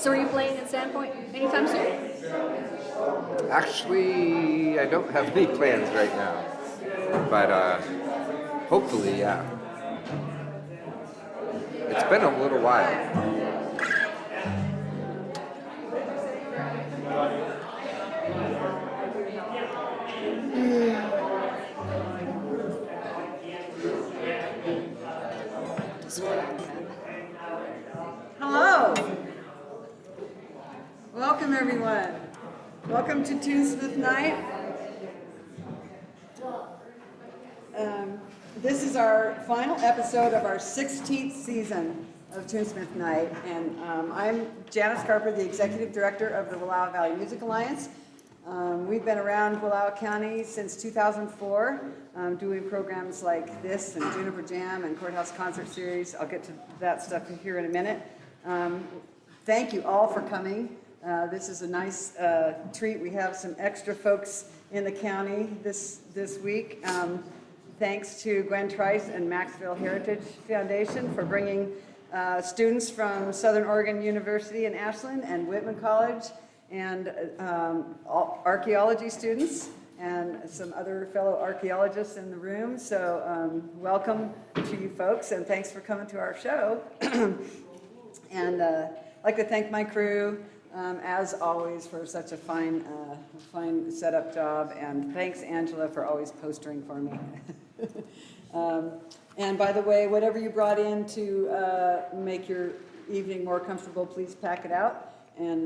So are you playing in Sandpoint anytime soon? Actually, I don't have any plans right now, but hopefully, yeah. It's been a little while. Hello. Welcome, everyone. Welcome to Tunesmith Night. This is our final episode of our 16th season of Tunesmith Night, and I'm Janice Carper, the Executive Director of the Wallowa Valley Music Alliance. We've been around Wallowa County since 2004, doing programs like this and Juniper Jam and Courthouse Concert Series. I'll get to that stuff here in a minute. Thank you all for coming. This is a nice treat. We have some extra folks in the county this week. Thanks to Gwen Trice and Maxville Heritage Foundation for bringing students from Southern Oregon University in Ashland and Whitman College and archaeology students and some other fellow archaeologists in the room. So welcome to you folks, and thanks for coming to our show. And I'd like to thank my crew, as always, for such a fine setup job, and thanks Angela for always postering for me. And by the way, whatever you brought in to make your evening more comfortable, please pack it out, and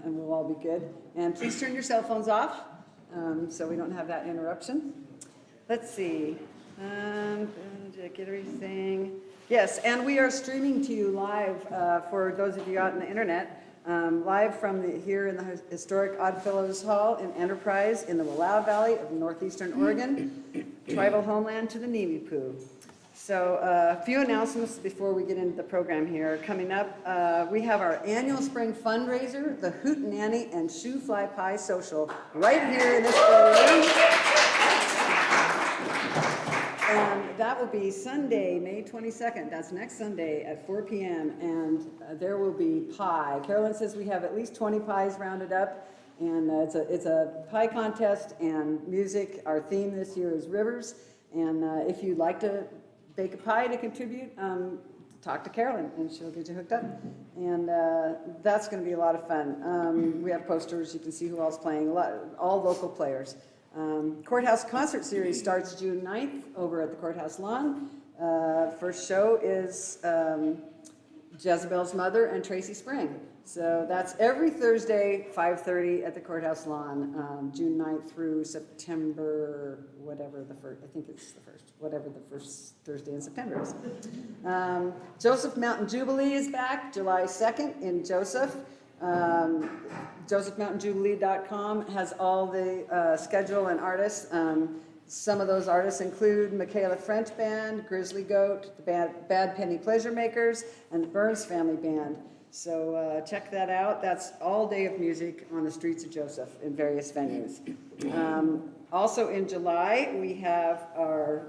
we'll all be good. And please turn your cell phones off, so we don't have that interruption. Let's see. Did I get everything? Yes, and we are streaming to you live for those of you out on the internet, live from here in the historic Oddfellows Hall in Enterprise in the Wallowa Valley of northeastern Oregon, tribal homeland to the Nimi-Poo. So a few announcements before we get into the program here. Coming up, we have our annual spring fundraiser, the Hootenanny and Shoe Fly Pie Social, right here in this room. And that will be Sunday, May 22nd. That's next Sunday at 4 p.m. And there will be pie. Carolyn says we have at least 20 pies rounded up. And it's a pie contest and music. Our theme this year is rivers. And if you'd like to bake a pie to contribute, talk to Carolyn and she'll get you hooked up. And that's going to be a lot of fun. We have posters. You can see who else is playing. All local players. Courthouse Concert Series starts June 9th over at the Courthouse Lawn. First show is Jezebel's Mother and Tracy Spring. So that's every Thursday, 5:30 at the Courthouse Lawn, June 9th through September, whatever the first, I think it's the first, whatever the first Thursday in September is. Joseph Mountain Jubilee is back July 2nd in Joseph. JosephMountainJubilee.com has all the schedule and artists. Some of those artists include Michaela French Band, Grizzly Goat, the Bad Penny Pleasure Makers, and the Burns Family Band. So check that out. That's all day of music on the streets of Joseph in various venues. Also in July, we have our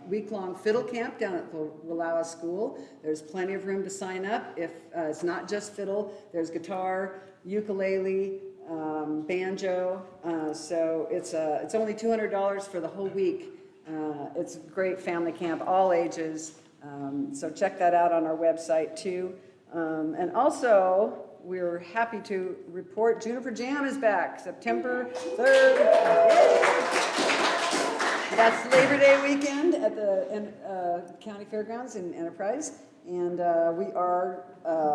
week-long fiddle camp down at the Wallowa School. There's plenty of room to sign up. If it's not just fiddle, there's guitar, ukulele, banjo. So it's only $200 for the whole week. It's a great family camp, all ages. So check that out on our website too. And also, we're happy to report Juniper Jam is back, September 3rd. That's Labor Day weekend at the County Fairgrounds in Enterprise. And we are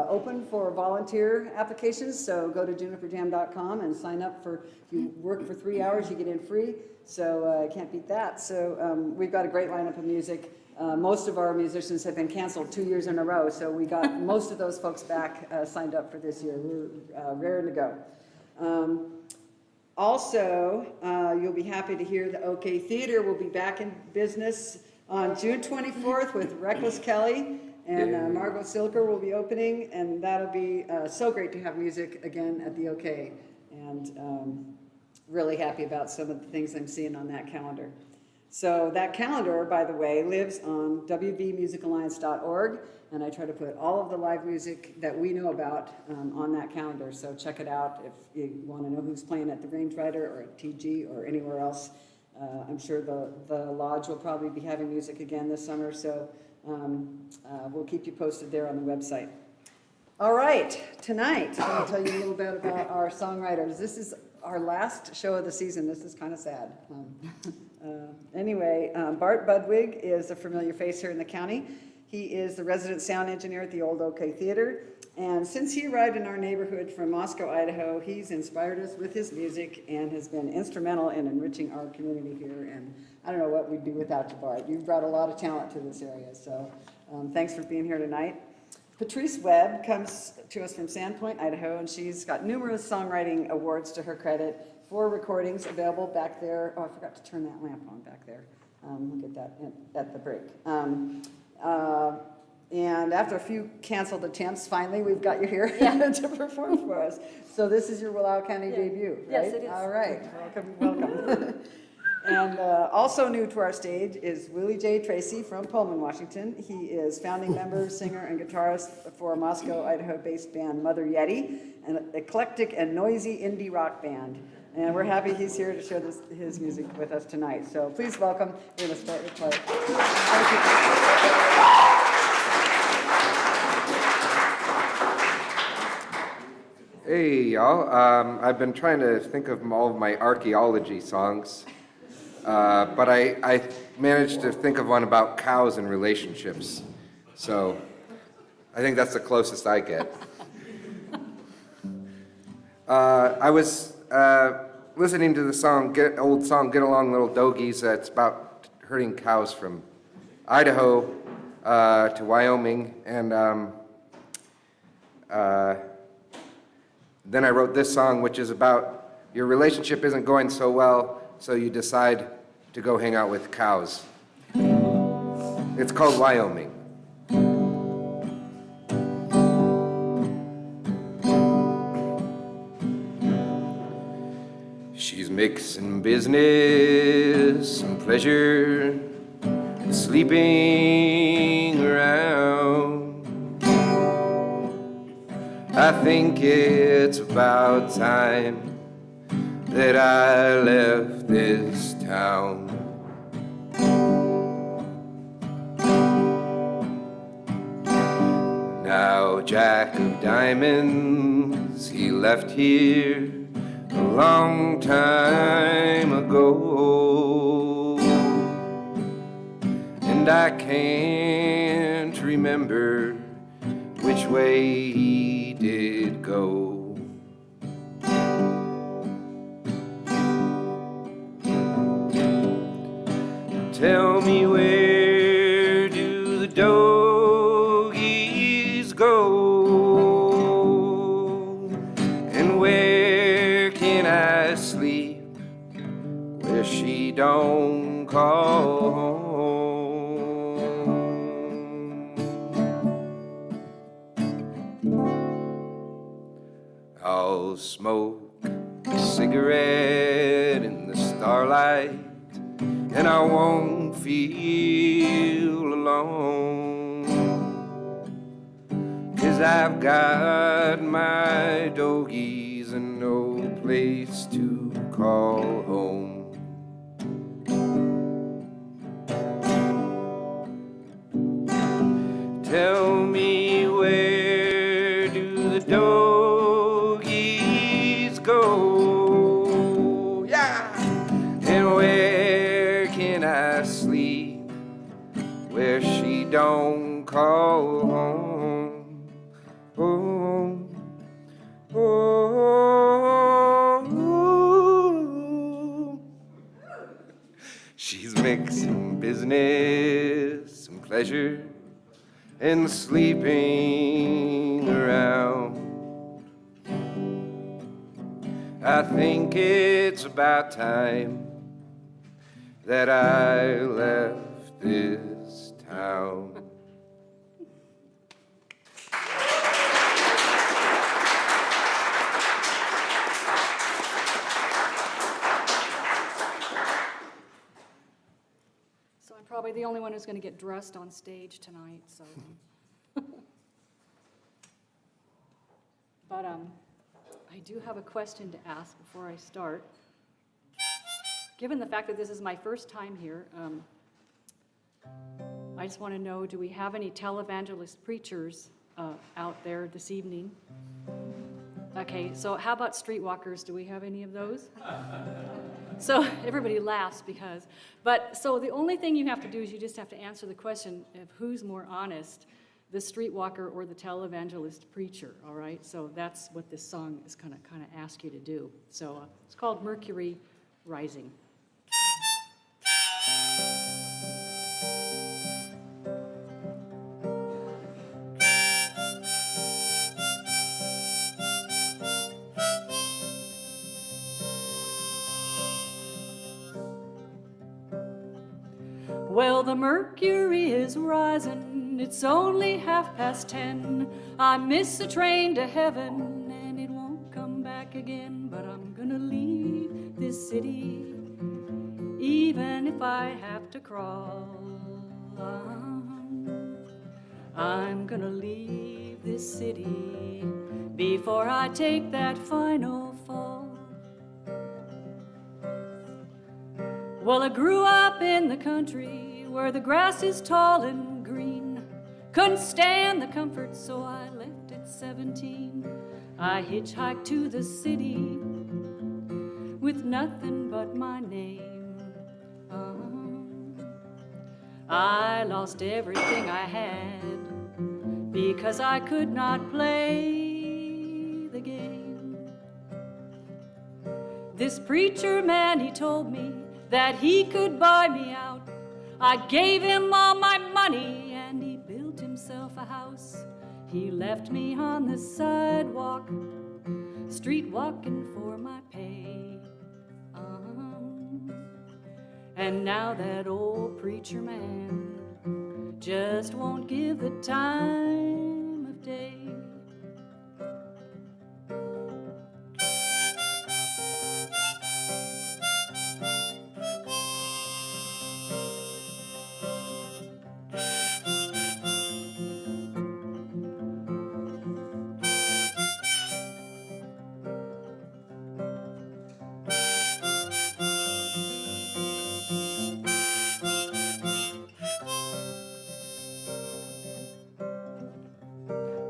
open for volunteer applications, so go to juniperjam.com and sign up for, if you work for 3 hours, you get in free. So can't beat that. So we've got a great lineup of music. Most of our musicians have been canceled 2 years in a row, so we got most of those folks back signed up for this year. We're raring to go. Also, you'll be happy to hear the OK Theater will be back in business on June 24th with Reckless Kelly, and Margot Silker will be opening, and that'll be so great to have music again at the OK. And really happy about some of the things I'm seeing on that calendar. So that calendar, by the way, lives on wvmusicalliance.org, and I try to put all of the live music that we know about on that calendar. So check it out if you want to know who's playing at the Range Rider or at TG or anywhere else. I'm sure the Lodge will probably be having music again this summer, so we'll keep you posted there on the website. All right, tonight, I'm going to tell you a little bit about our songwriters. This is our last show of the season. This is kind of sad. Anyway, Bart Budwig is a familiar face here in the county. He is the resident sound engineer at the Old OK Theater. And since he arrived in our neighborhood from Moscow, Idaho, he's inspired us with his music and has been instrumental in enriching our community here. And I don't know what we'd do without you, Bart. You've brought a lot of talent to this area, so thanks for being here tonight. Patrice Webb comes to us from Sandpoint, Idaho, and she's got numerous songwriting awards to her credit. 4 recordings available back there. Oh, I forgot to turn that lamp on back there. We'll get that at the break. And after a few canceled attempts, finally, we've got you here to perform for us. So this is your Wallowa County debut, right? Yes, it is. All right, welcome. And also new to our stage is Willy Tracy from Pullman, Washington. He is founding member, singer, and guitarist for a Moscow, Idaho-based band Mother Yeti, an eclectic and noisy indie rock band. And we're happy he's here to share his music with us tonight. So please welcome, we're going to start with Bart. Thank you. Hey, y'all. I've been trying to think of all of my archaeology songs, but I managed to think of one about cows and relationships. So I think that's the closest I get. I was listening to the old song, Get Along Little Doggies. It's about herding cows from Idaho to Wyoming. And then I wrote this song, which is about your relationship isn't going so well, so you decide to go hang out with cows. It's called Wyoming. She's mixing business and pleasure and sleeping around. I think it's about time that I left this town. Now Jack of Diamonds, he left here a long time ago, and I can't remember which way he did go. Tell me, where do the doggies go? And where can I sleep where she don't call home? I'll smoke a cigarette in the starlight, and I won't feel alone, 'cause I've got my doggies and no place to call home. Tell me, where do the doggies go? Yeah! And where can I sleep where she don't call home? Home. Oh. She's mixing business and pleasure and sleeping around. I think it's about time that I left this town. only one who's going to get dressed on stage tonight, so. But I do have a question to ask before I start. Given the fact that this is my first time here, I just want to know, do we have any televangelist preachers out there this evening? Okay, so how about streetwalkers? Do we have any of those? So everybody laughs because, so the only thing you have to do is you just have to answer the question of who's more honest, the streetwalker or the televangelist preacher, all right? So that's what this song is going to kind of ask you to do. So it's called Mercury Rising. Well, the mercury is rising, it's only 10:30. I miss a train to heaven, and it won't come back again. But I'm gonna leave this city, even if I have to crawl. I'm gonna leave this city before I take that final fall. Well, I grew up in the country where the grass is tall and green. Couldn't stand the comfort, so I left at 17. I hitchhiked to the city with nothing but my name. I lost everything I had because I could not play the game. This preacher man, he told me that he could buy me out. I gave him all my money and he built himself a house. He left me on the sidewalk, street walking for my pay. And now that old preacher man just won't give the time of day.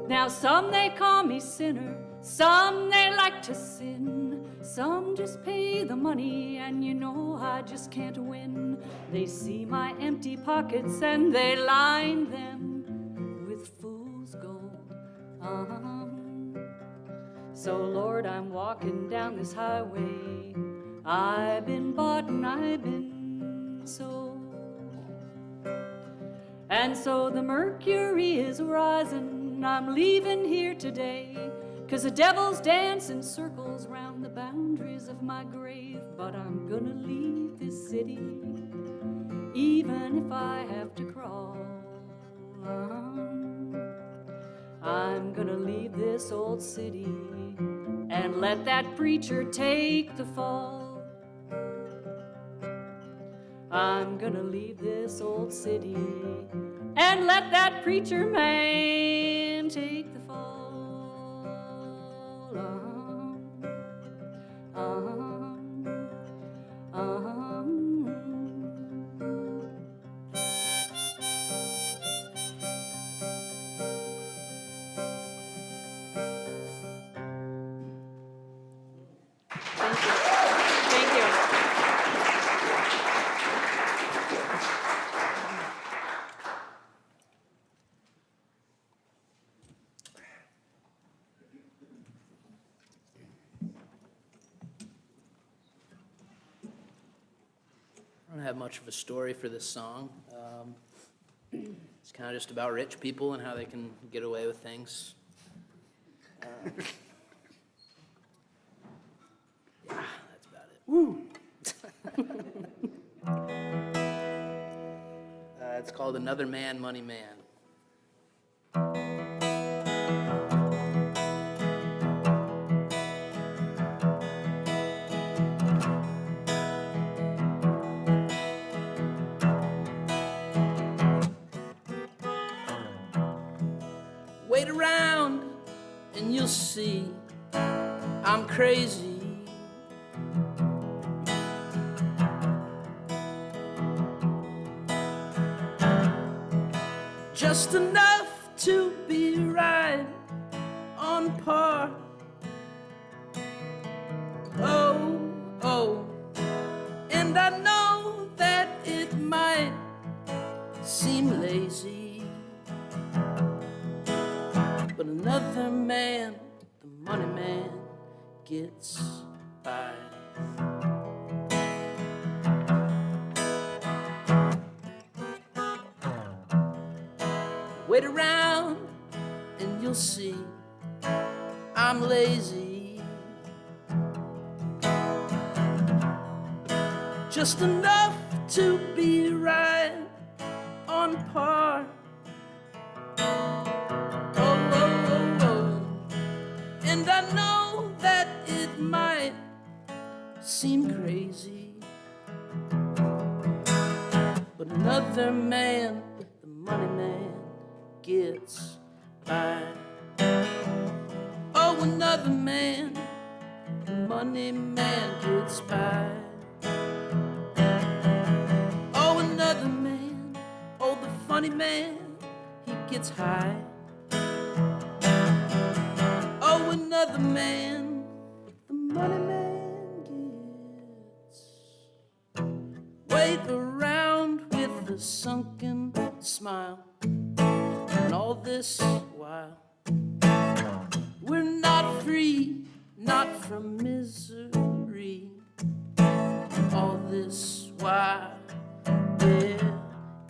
Now some they call me sinner, some they like to sin, some just pay the money and you know I just can't win. They see my empty pockets and they line them with fool's gold. So Lord, I'm walking down this highway, I've been bought and I've been sold. And so the mercury is rising, I'm leaving here today, 'cause the devils dance in circles round the boundaries of my grave. But I'm gonna leave this city, even if I have to crawl. I'm gonna leave this old city and let that preacher take the fall. I'm gonna leave this old city and let that preacher man take the fall. Thank you. I don't have much of a story for this song. It's kind of just about rich people and how they can get away with things. Yeah, that's about it. Woo! It's called Another Man, Money Man. you'll see I'm crazy. Just enough to be right on par. Oh, oh, and I know that it might seem lazy, but another man, the money man, gets by. Wait around and you'll see I'm lazy. Just enough to be right on par. Oh, oh, oh, oh. And I know that it might seem crazy, but another man, the money man, gets by. Oh, another man, the money man gets by. Oh, another man, oh, the funny man, he gets high. Oh, another man, the money man gets. Wait around with a sunken smile. And all this while, we're not free, not from misery. All this while, we're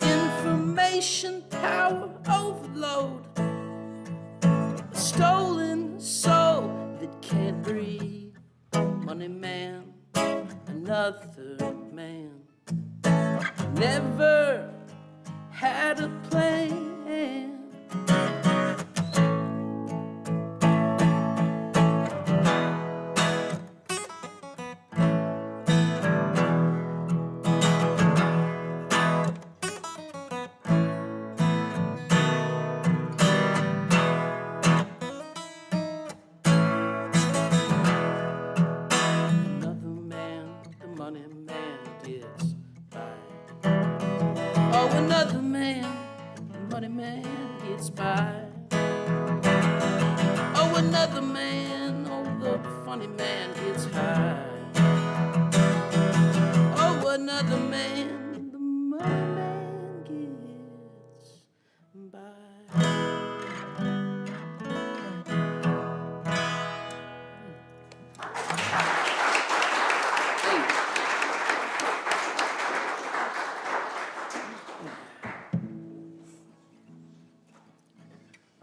information power overload. A stolen soul that can't breathe. Money man, another man, never had a plan.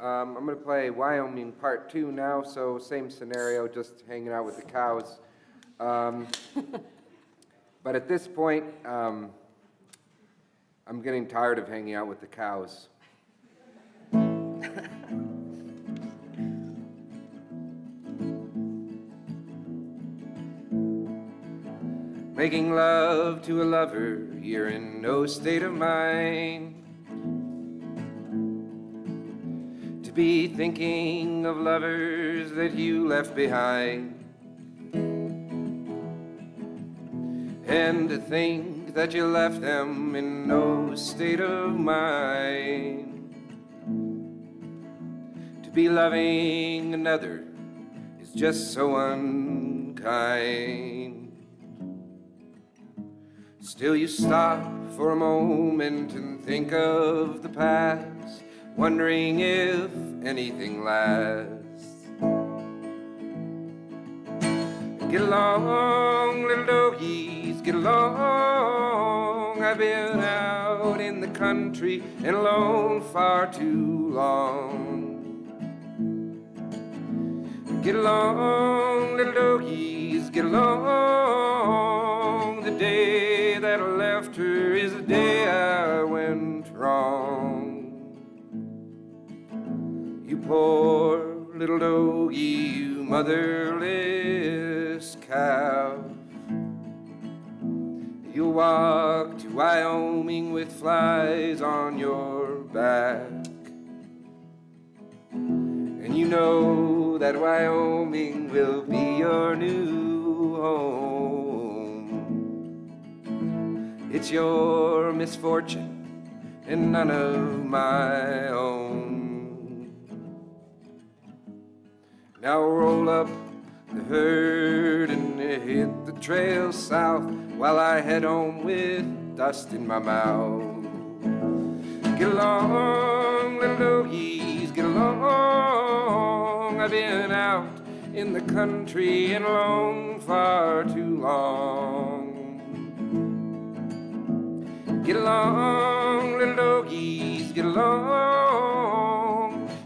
I'm going to play Wyoming Part 2 now, so same scenario, just hanging out with the cows. But at this point, I'm getting tired of hanging out with the cows. Making love to a lover, you're in no state of mind to be thinking of lovers that you left behind, and to think that you left them in no state of mind. To be loving another is just so unkind. Still you stop for a moment and think of the past, wondering if anything lasts. Get along, little doggies, get along. I've been out in the country and alone far too long. Get along, little doggies, get along. The day that I left her is the day I went wrong. You poor little doggie, you motherless cow. You'll walk to Wyoming with flies on your back. And you know that Wyoming will be your new home. It's your misfortune and none of my own. Now roll up the herd and hit the trail south while I head home with dust in my mouth. Get along, little doggies, get along. I've been out in the country and alone far too long. Get along, little doggies, get along.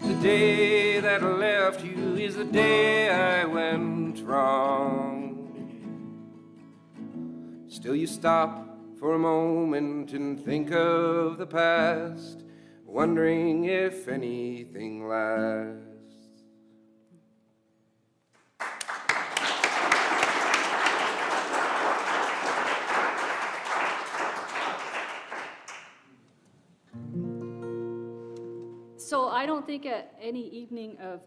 The day that I left you is the day I went wrong. Still you stop for a moment and think of the past, wondering if anything lasts. So I don't think any evening of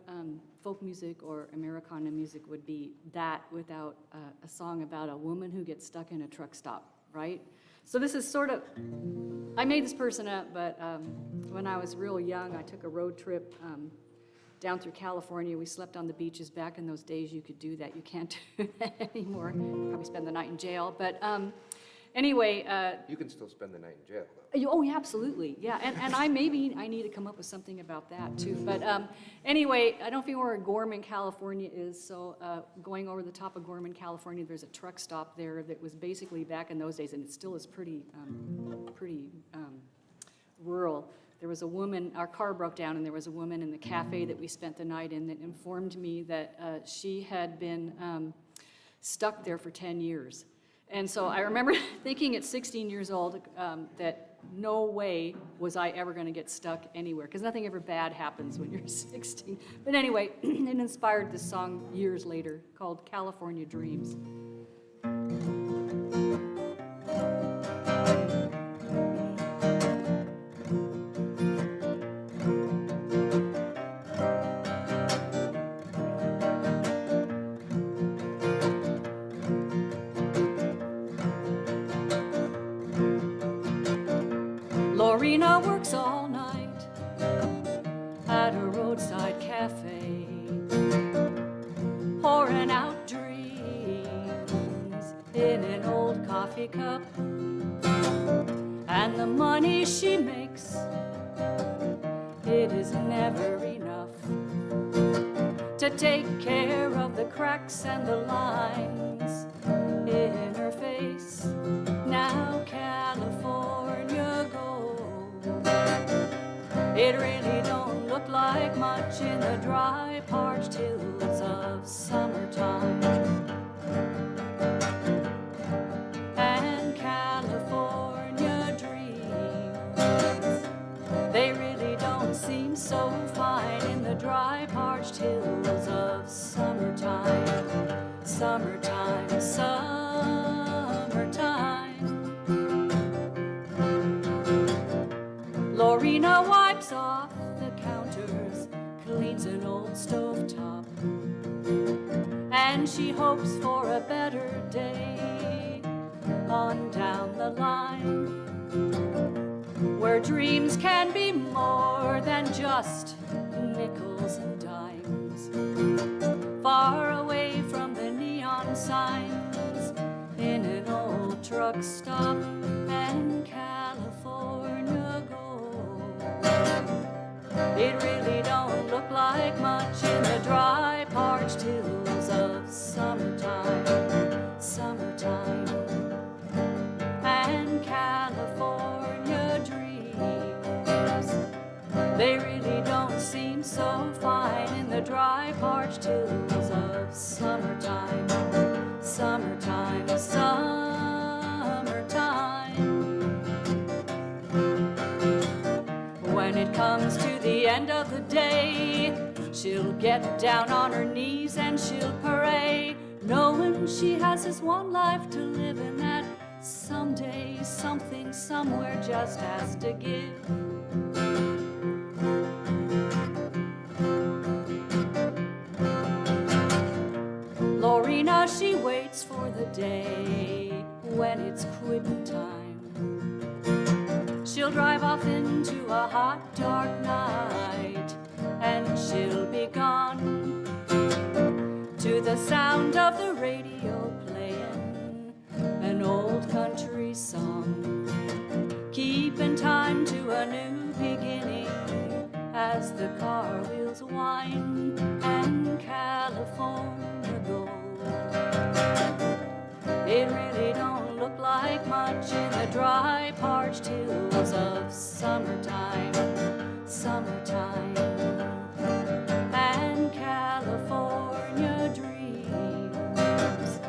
folk music or Americana music would be that without a song about a woman who gets stuck in a truck stop, right? So this is sort of, I made this person up, but when I was real young, I took a road trip down through California. We slept on the beaches. Back in those days, you could do that. You can't do that anymore. Probably spend the night in jail. But anyway. You can still spend the night in jail, though. Oh, yeah, absolutely. Yeah, and I need to come up with something about that, too. But anyway, I don't know where Gorman, California is. So going over the top of Gorman, California, there's a truck stop there that was basically back in those days, and it still is pretty rural. There was a woman, our car broke down, and there was a woman in the cafe that we spent the night in that informed me that she had been stuck there for 10 years. And so I remember thinking at 16 years old that no way was I ever going to get stuck anywhere, because nothing ever bad happens when you're 16. But anyway, it inspired this song years later called California Dreams. Lorena works all night at a roadside cafe, pouring out dreams in an old coffee cup. And the money she makes, it is never enough to take care of the cracks and the lines in her face. Now California goes. It really don't look like much in the dry, parched hills of summertime. And California dreams, they really don't seem so fine in the dry, parched hills of summertime. Summertime, summertime. Lorena wipes off the counters, cleans an old stovetop, and she hopes for a better day on down the line, where dreams can be more than just nickels and dimes, far away from the neon signs in an old truck stop. And California goes. It really don't look like much in the dry, parched hills of summertime. Summertime. And California dreams, they really don't seem so fine in the dry, parched hills of summertime. Summertime, summertime. When it comes to the end of the day, she'll get down on her knees and she'll pray, knowing she has this one life to live and that someday something somewhere just has to give. while she waits for the day when it's quitting time. She'll drive off into a hot, dark night, and she'll be gone to the sound of the radio playing an old country song, keeping time to a new beginning as the car wheels whine and California gold. It really don't look like much in the dry, parched hills of summertime, summertime, and California dreams.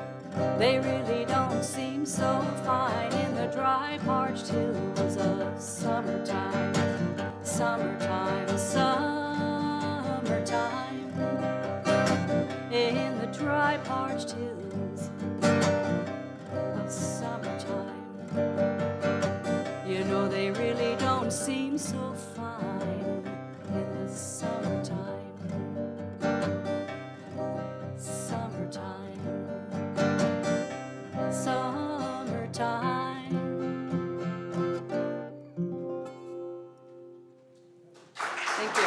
They really don't seem so fine in the dry, parched hills of summertime, summertime, summertime, in the dry, parched hills of summertime. You know, they really don't seem so fine in the summertime, summertime, summertime. Thank you.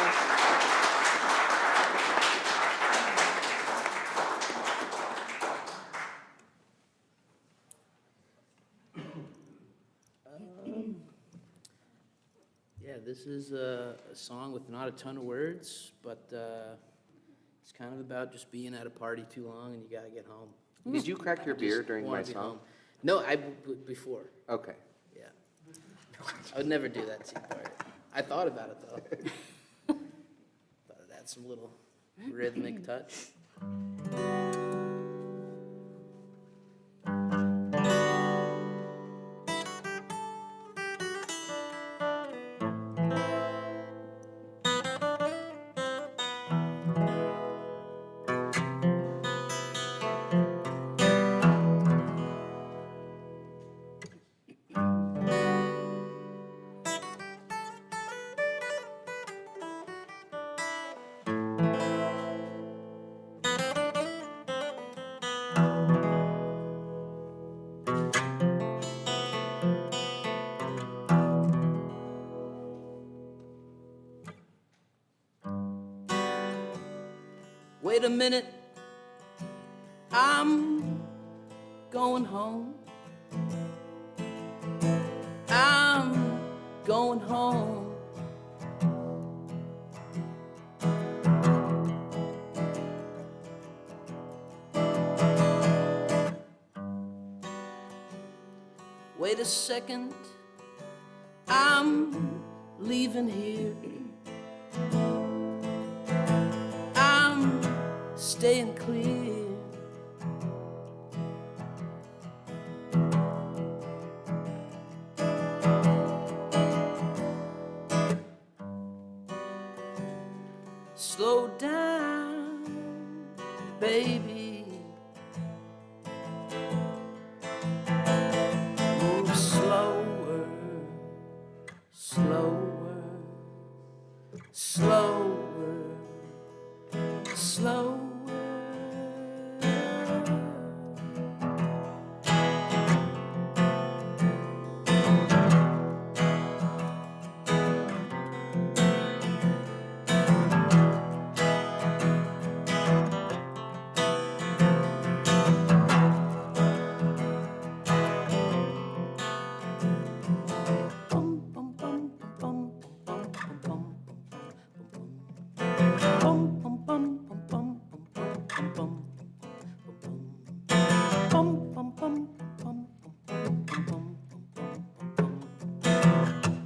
Yeah, this is a song with not a ton of words, but it's kind of about just being at a party too long and you gotta get home. Did you crack your beer during Wanna my be song? home. No, before, Okay. yeah. I would never do that scene part. I thought about it though. Thought it had some little rhythmic touch. Wait a minute, I'm going home. I'm going home. Wait a second, I'm leaving here. I'm staying clear. Slow down, baby. Move slower, slower, slower, slower.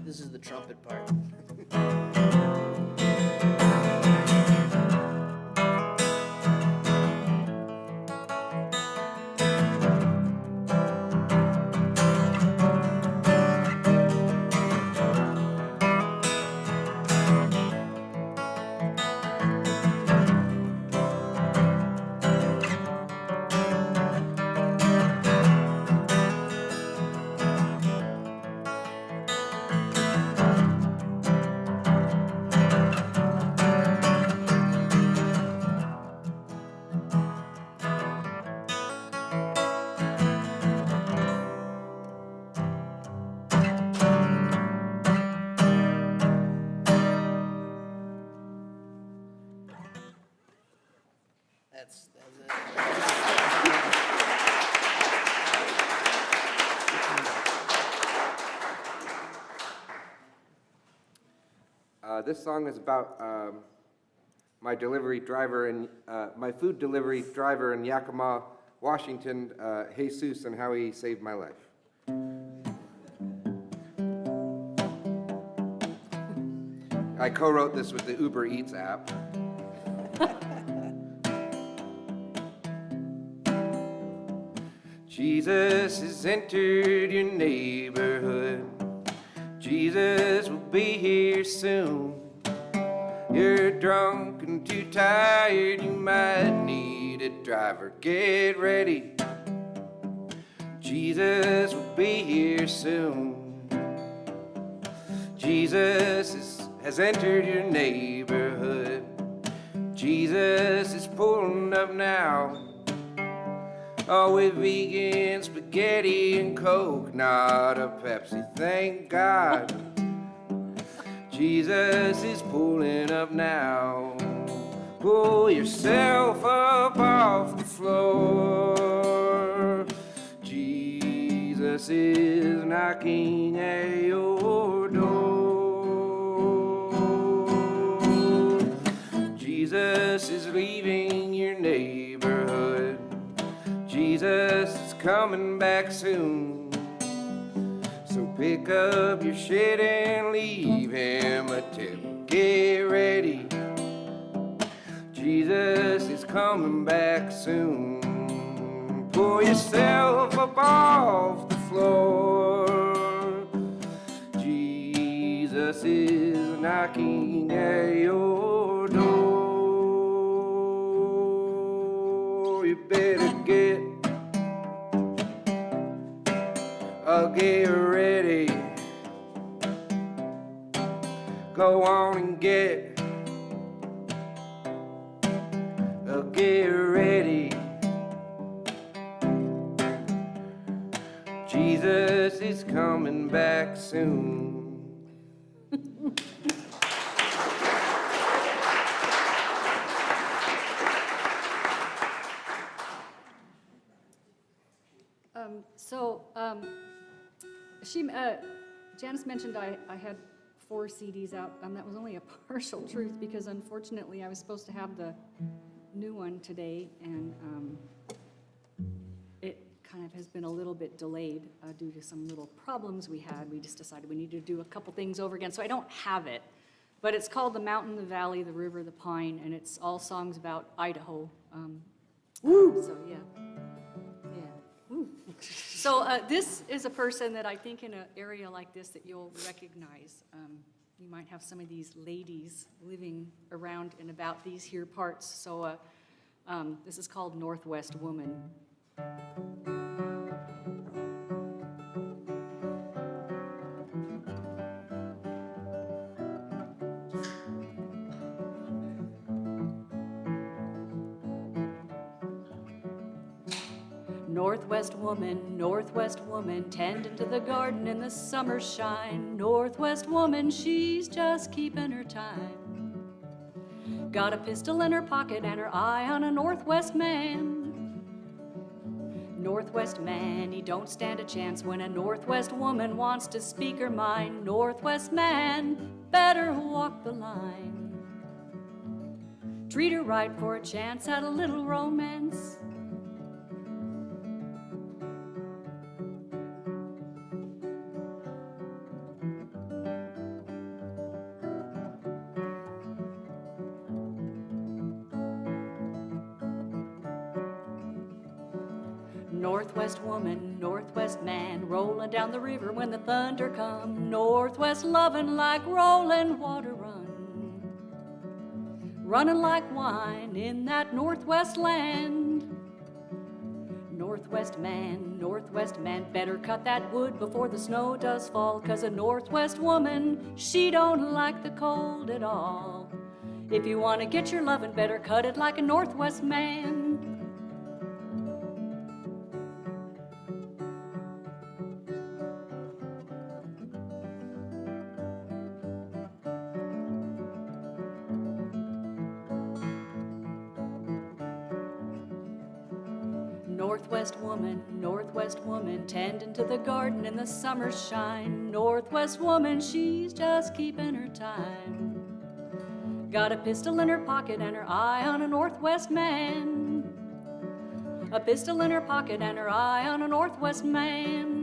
This is the trumpet part. That's it. This song is about my delivery driver and my food delivery driver in Yakima, Washington, Jesus, and how he saved my life. I co-wrote this with the Uber Eats app. Jesus has entered your neighborhood. Jesus will be here soon. You're drunk and too tired, you might need a driver. Get ready. Jesus will be here soon. Jesus has entered your neighborhood. Jesus is pulling up now. Oh, with vegan spaghetti and Coke, not a Pepsi, thank God. Jesus is pulling up now. Pull yourself up off the floor. Jesus is knocking at your door. Jesus is leaving your neighborhood. Jesus is coming back soon. So pick up your shit and leave him a tip. Get ready. Jesus is coming back soon. Pull yourself up off the floor. Jesus is knocking at your door. You better get ready. Go on and get ready. Jesus is coming back soon. Janice mentioned I had 4 CDs out. That was only a partial truth because unfortunately I was supposed to have the new one today, and it kind of has been a little bit delayed due to some little problems we had. We just decided we needed to do a couple things over again, so I don't have it. But it's called The Mountain, the Valley, the River, the Pine, and it's all songs about Idaho. Woo! So, yeah. Woo. So this is a person that I think in an area like this that you'll recognize. You might have some of these ladies living around and about these here parts. So this is called Northwest Woman. Northwest woman, tending to the garden in the summer shine. Northwest woman, she's just keeping her time. Got a pistol in her pocket and her eye on a Northwest man. Northwest man, he don't stand a chance when a Northwest woman wants to speak her mind. Northwest man, better walk the line. Treat her right for a chance at a little romance. Northwest woman, Northwest man, rolling down the river when the thunder come. Northwest loving like rolling water run. Running like wine in that Northwest land. Northwest man, better cut that wood before the snow does fall. 'Cause a Northwest woman, she don't like the cold at all. If you want to get your lovin', better cut it like a Northwest man. Northwest woman, tending to the garden in the summer shine. Northwest woman, she's just keeping her time. Got a pistol in her pocket and her eye on a Northwest man. A pistol in her pocket and her eye on a Northwest man.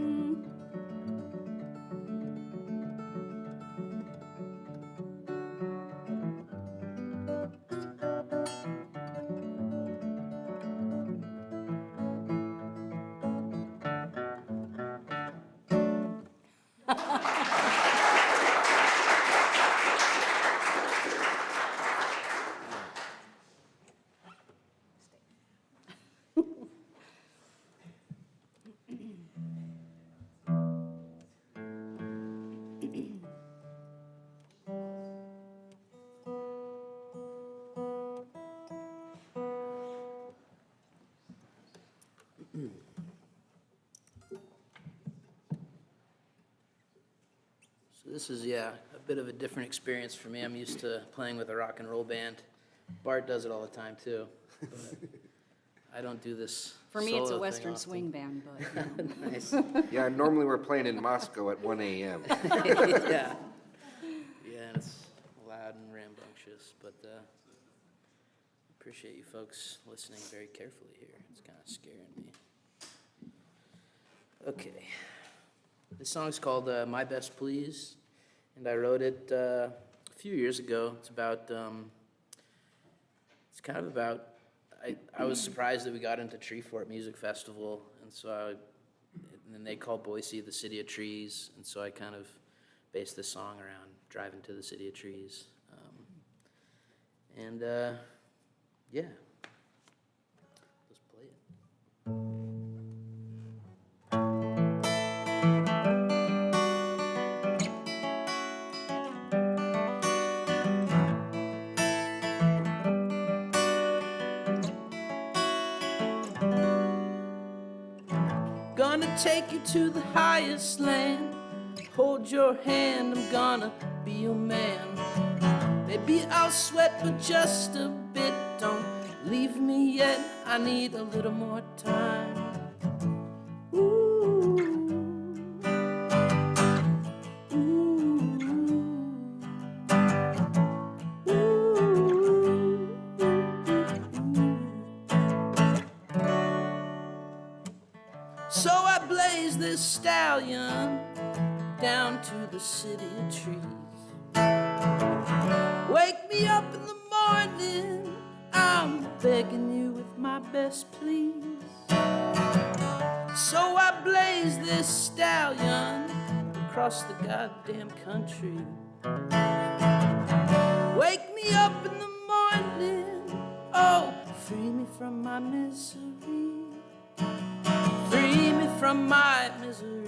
So this is, yeah, a bit of a different experience for me. I'm used to playing with a rock and roll band. Bart does it all the time, too. But I don't do this For me, it's a solo thing Western often. swing band, but Nice. Yeah, normally we're playing in Moscow at 1 a.m. Yeah. Yeah, and it's loud and rambunctious, but appreciate you folks listening very carefully here. It's kind of scaring me. Okay. This song's called My Best Please, and I wrote it a few years ago. It's about, it's kind of about, I was surprised that we got into Treefort Music Festival, and so and then they call Boise the City of Trees, and so I kind of based this song around driving to the City of Trees. Yeah, let's play it. Gonna take you to the highest land, hold your hand, I'm gonna be your man. Maybe I'll sweat but just a bit, don't leave me yet, I need a little more time. Ooh. Ooh. Ooh. So I blaze this stallion down to the City of Trees. Wake me up in the morning, I'm begging you with my best please. So I blaze this stallion across the goddamn country. Wake me up in the morning, oh, free me from my misery. Free me from my misery.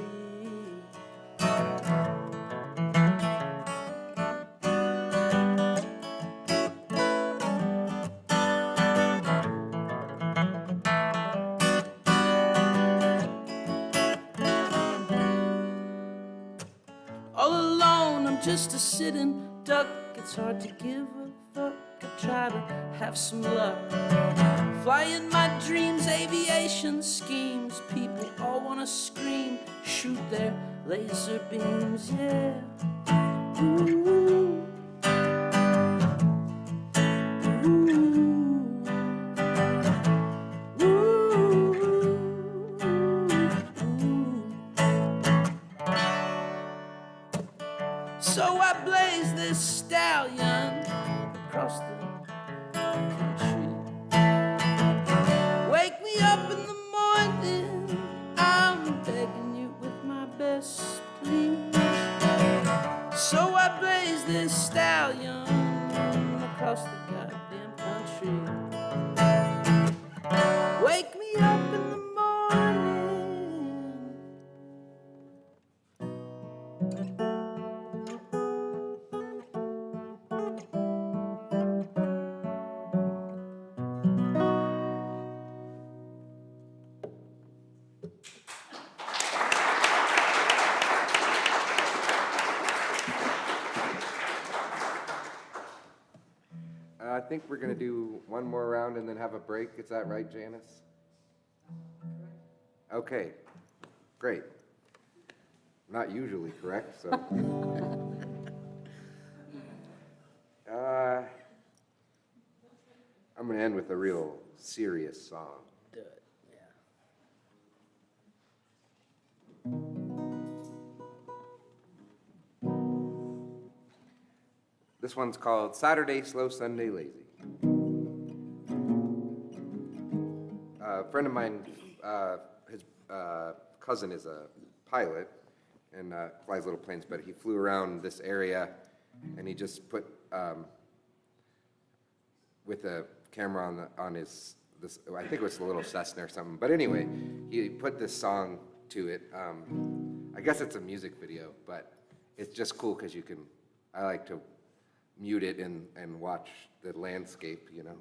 All alone, I'm just a sitting duck. It's hard to give a fuck. I try to have some luck. Flying my dreams, aviation schemes. People all wanna scream, shoot their laser beams, yeah. Ooh. Ooh. So I blaze this stallion across the country. Wake me up in the morning, I'm begging you with my best please. So I blaze this stallion across the goddamn country. Wake me up in the morning. I think we're going to do one more round and then have a break. Is that right, Janice? Okay, great. Not usually correct, so. I'm going to end with a real serious song. Do it, yeah. This one's called Saturday Slow, Sunday Lazy. A friend of mine, his cousin is a pilot and flies little planes, but he flew around this area and he just put, with a camera on his, I think it was a little Cessna or something, but anyway, he put this song to it. I guess it's a music video, but it's just cool because you can, I like to mute it and watch the landscape, you know.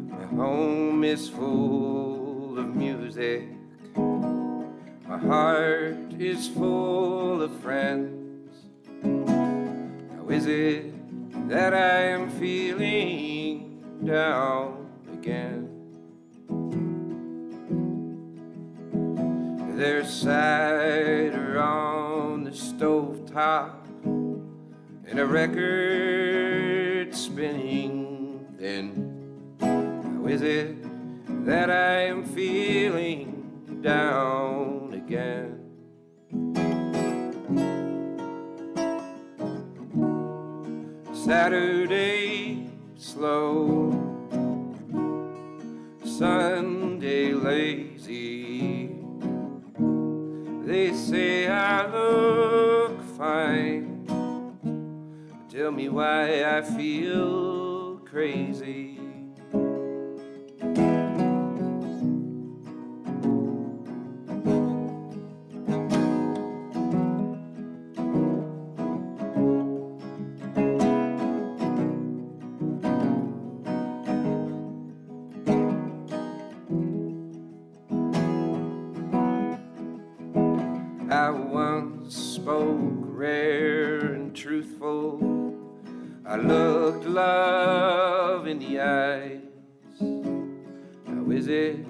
My home is full of music. My heart is full of friends. How is it that I am feeling down again? There's cider on the stovetop and a record spinning then. How is it that I am feeling down again? Saturday slow, Sunday lazy. They say I look fine. Tell me why I feel crazy. I once spoke rare and truthful. I looked love in the eyes. How is it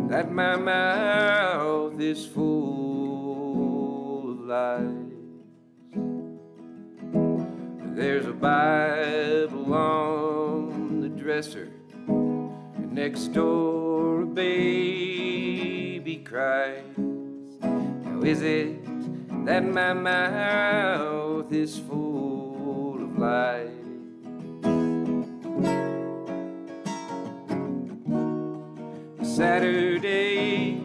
that my mouth is full of lies? There's a Bible on the dresser, and next door a baby cries. How is it that my mouth is full of lies? Saturday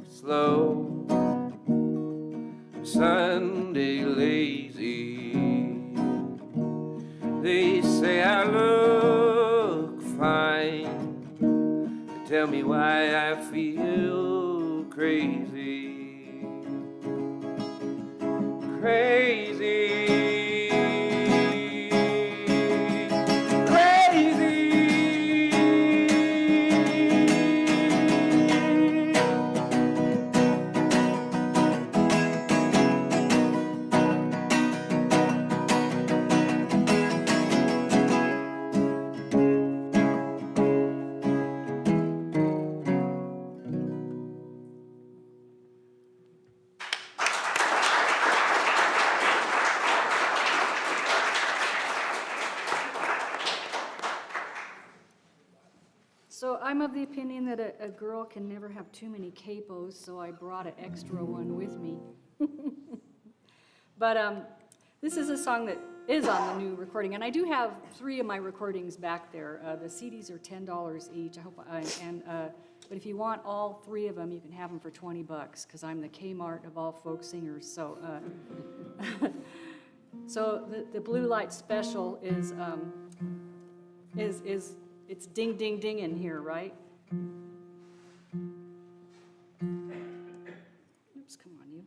slow, Sunday lazy. They say I look fine. They tell me why I feel crazy. Crazy. So I'm of the opinion that a girl can never have too many capos, so I brought an extra one with me. But this is a song that is on the new recording, and I do have 3 of my recordings back there. The CDs are $10 each. I hope, but if you want all 3 of them, you can have them for $20, because I'm the Kmart of all folk singers. So, so the Blue Light Special is it's ding, ding, ding in here, right? Oops, come on, you.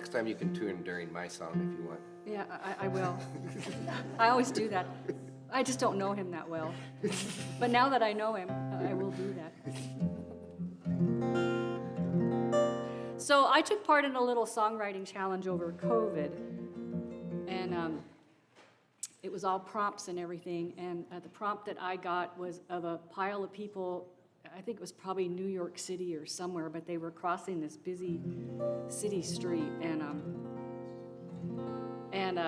Next time you can tune during my song if you want. Yeah, I will. I always do that. I just don't know him that well. But now that I know him, I will do that. So I took part in a little songwriting challenge over COVID. And it was all prompts and everything. And the prompt that I got was of a pile of people, I think it was probably New York City or somewhere, but they were crossing this busy city street. And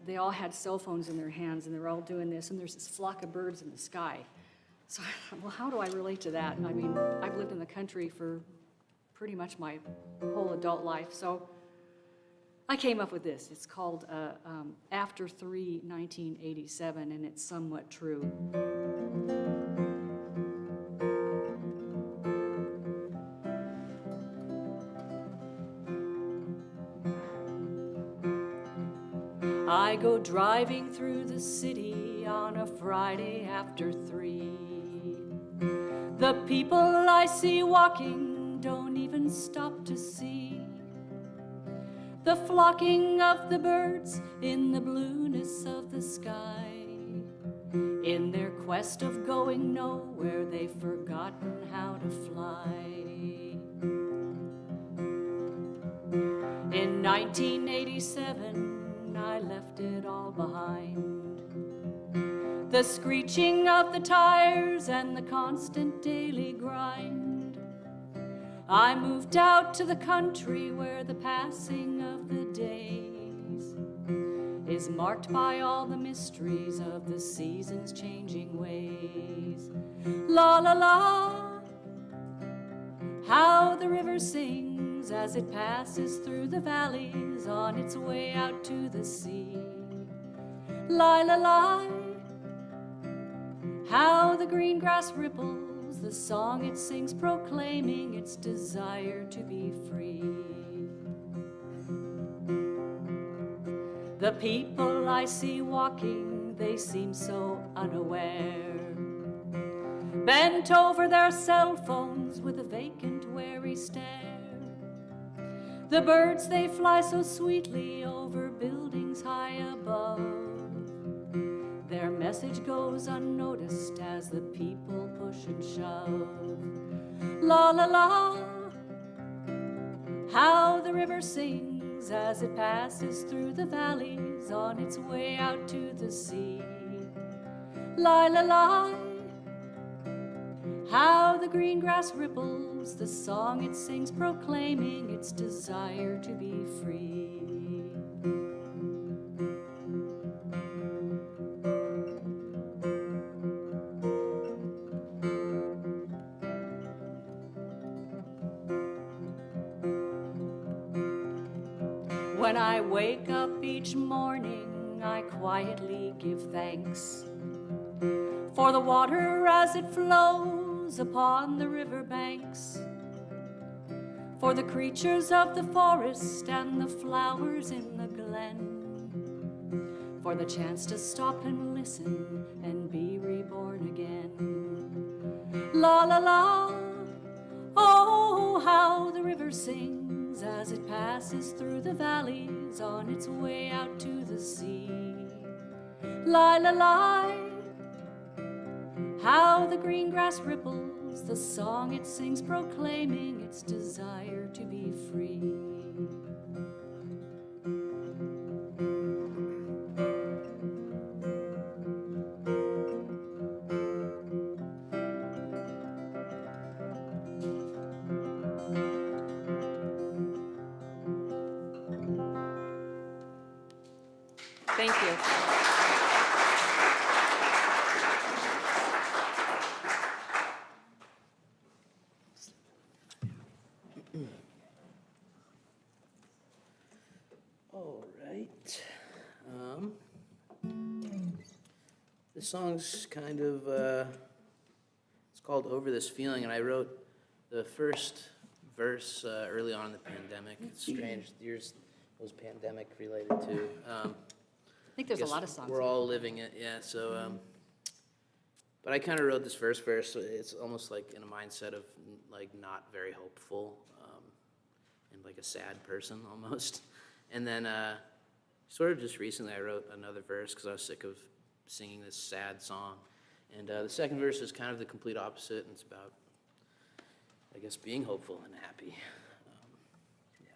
they all had cell phones in their hands, and they were all doing this, and there's this flock of birds in the sky. So I thought, well, how do I relate to that? I mean, I've lived in the country for pretty much my whole adult life, so I came up with this. It's called After 3/1987, and it's somewhat true. I go driving through the city on a Friday after 3. The people I see walking don't even stop to see the flocking of the birds in the blueness of the sky. In their quest of going nowhere, they've forgotten how to fly. In 1987, I left it all behind. The screeching of the tires and the constant daily grind. I moved out to the country where the passing of the days is marked by all the mysteries of the seasons' changing ways. La la la, how the river sings as it passes through the valleys on its way out to the sea. La la la, how the green grass ripples, the song it sings proclaiming its desire to be free. The people I see walking, they seem so unaware, bent over their cell phones with a vacant, wary stare. The birds, they fly so sweetly over buildings high above. Their message goes unnoticed as the people push and shove. La la la, how the river sings as it passes through the valleys on its way out to the sea. La la la, how the green grass ripples, the song it sings proclaiming its desire to be free. When I wake up each morning, I quietly give thanks for the water as it flows upon the riverbanks, for the creatures of the forest and the flowers in the glen, for the chance to stop and listen and be reborn again. La la la, oh, how the river sings as it passes through the valleys on its way out to the sea. La la la, how the green grass ripples, the song it sings proclaiming its desire to be free. Thank you. All right. This song's kind of, it's called Over This Feeling, and I wrote the first verse early on in the pandemic. It's strange, yours was pandemic related too. I think there's a lot of songs. We're all living it, yeah, so, but I kind of wrote this first verse, so it's almost like in a mindset of like not very hopeful, and like a sad person almost. And then sort of just recently I wrote another verse because I was sick of singing this sad song. And the second verse is kind of the complete opposite, and it's about, I guess, being hopeful and happy. Yeah.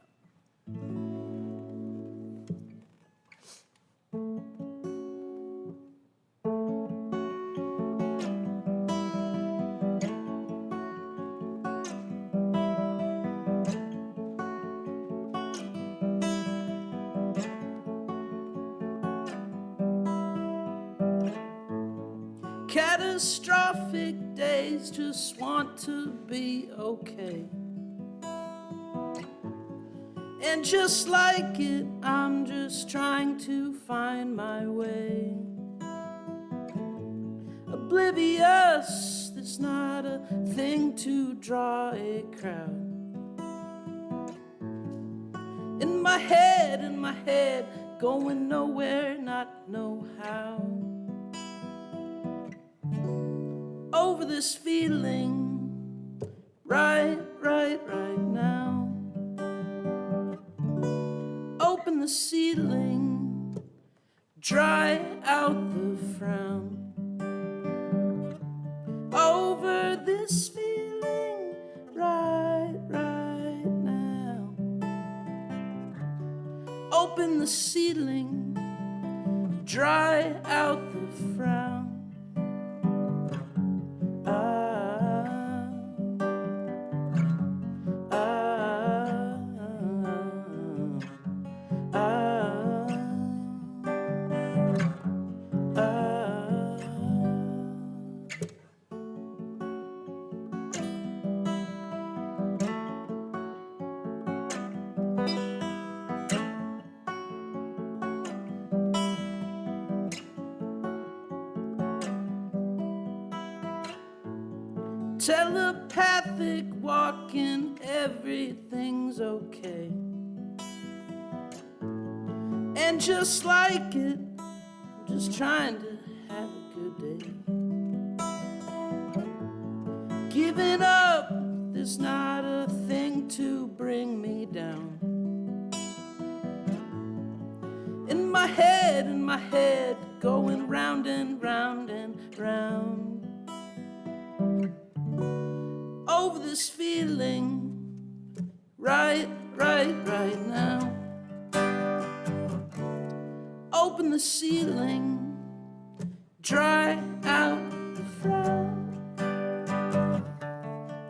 Catastrophic days, just want to be okay. And just like it, I'm just trying to find my way. Oblivious, there's not a thing to draw a crowd. In my head, going nowhere, not know how. Over this feeling, right now. Open the ceiling, dry out the frown. Over this feeling, right now. Open the ceiling, dry out the frown. Telepathic walking, everything's okay. And just like it, I'm just trying to have a good day. Giving up, there's not a thing to bring me down. In my head, going round and round and round. Over this feeling, right now. Open the ceiling, dry out the frown.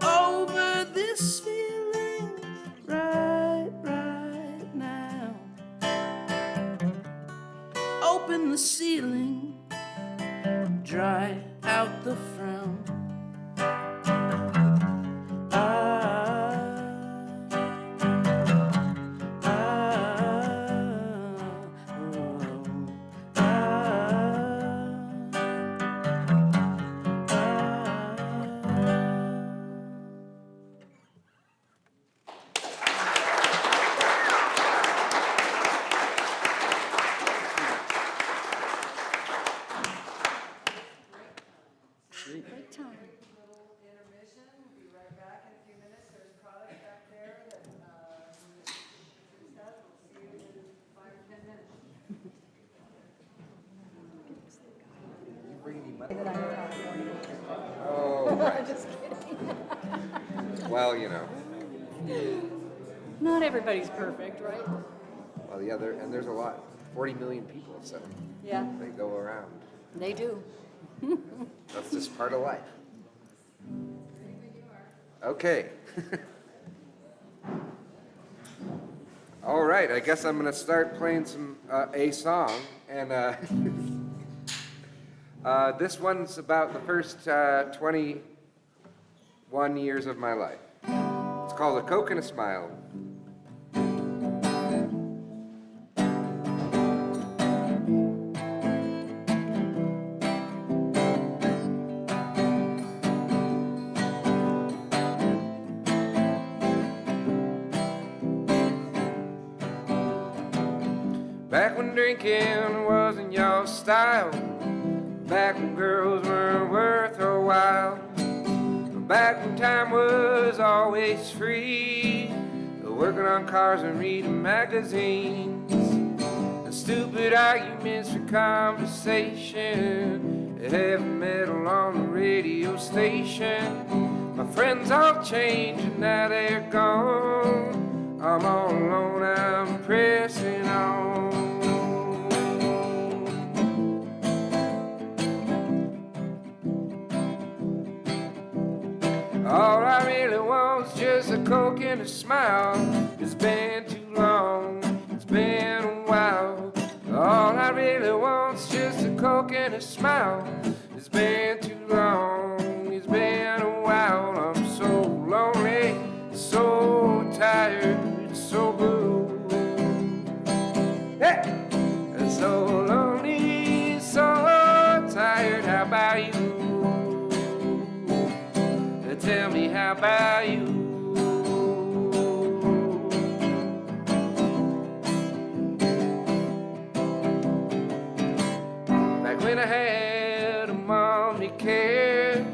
Over this feeling, right now. Open the ceiling, dry out the frown. Great time. Intermission, we'll be right back in a few minutes. There's product back there that, we'll see you in 5 or 10 minutes. Oh, right. Well, you know. Not everybody's perfect, right? Well, yeah, there's a lot. 40 million people, so Yeah, they go around. they do. That's just part of life. Okay. All right, I guess I'm going to start playing a song, and this one's about the first 21 years of my life. It's called A Coke and a Smile. Back when drinking wasn't your style, back when girls weren't worth a while, back when time was always free, working on cars and reading magazines, and stupid arguments for conversation, heavy metal on the radio station. My friends all changed and now they're gone. I'm all alone, I'm pressing on. All I really want's just a Coke and a smile. It's been too long, it's been a while. All I really want's just a Coke and a smile. It's been too long, it's been a while. I'm so lonely, so tired, so blue. Hey! So lonely, so tired, how about you? Tell me, how about you? Back when I had a mom to care,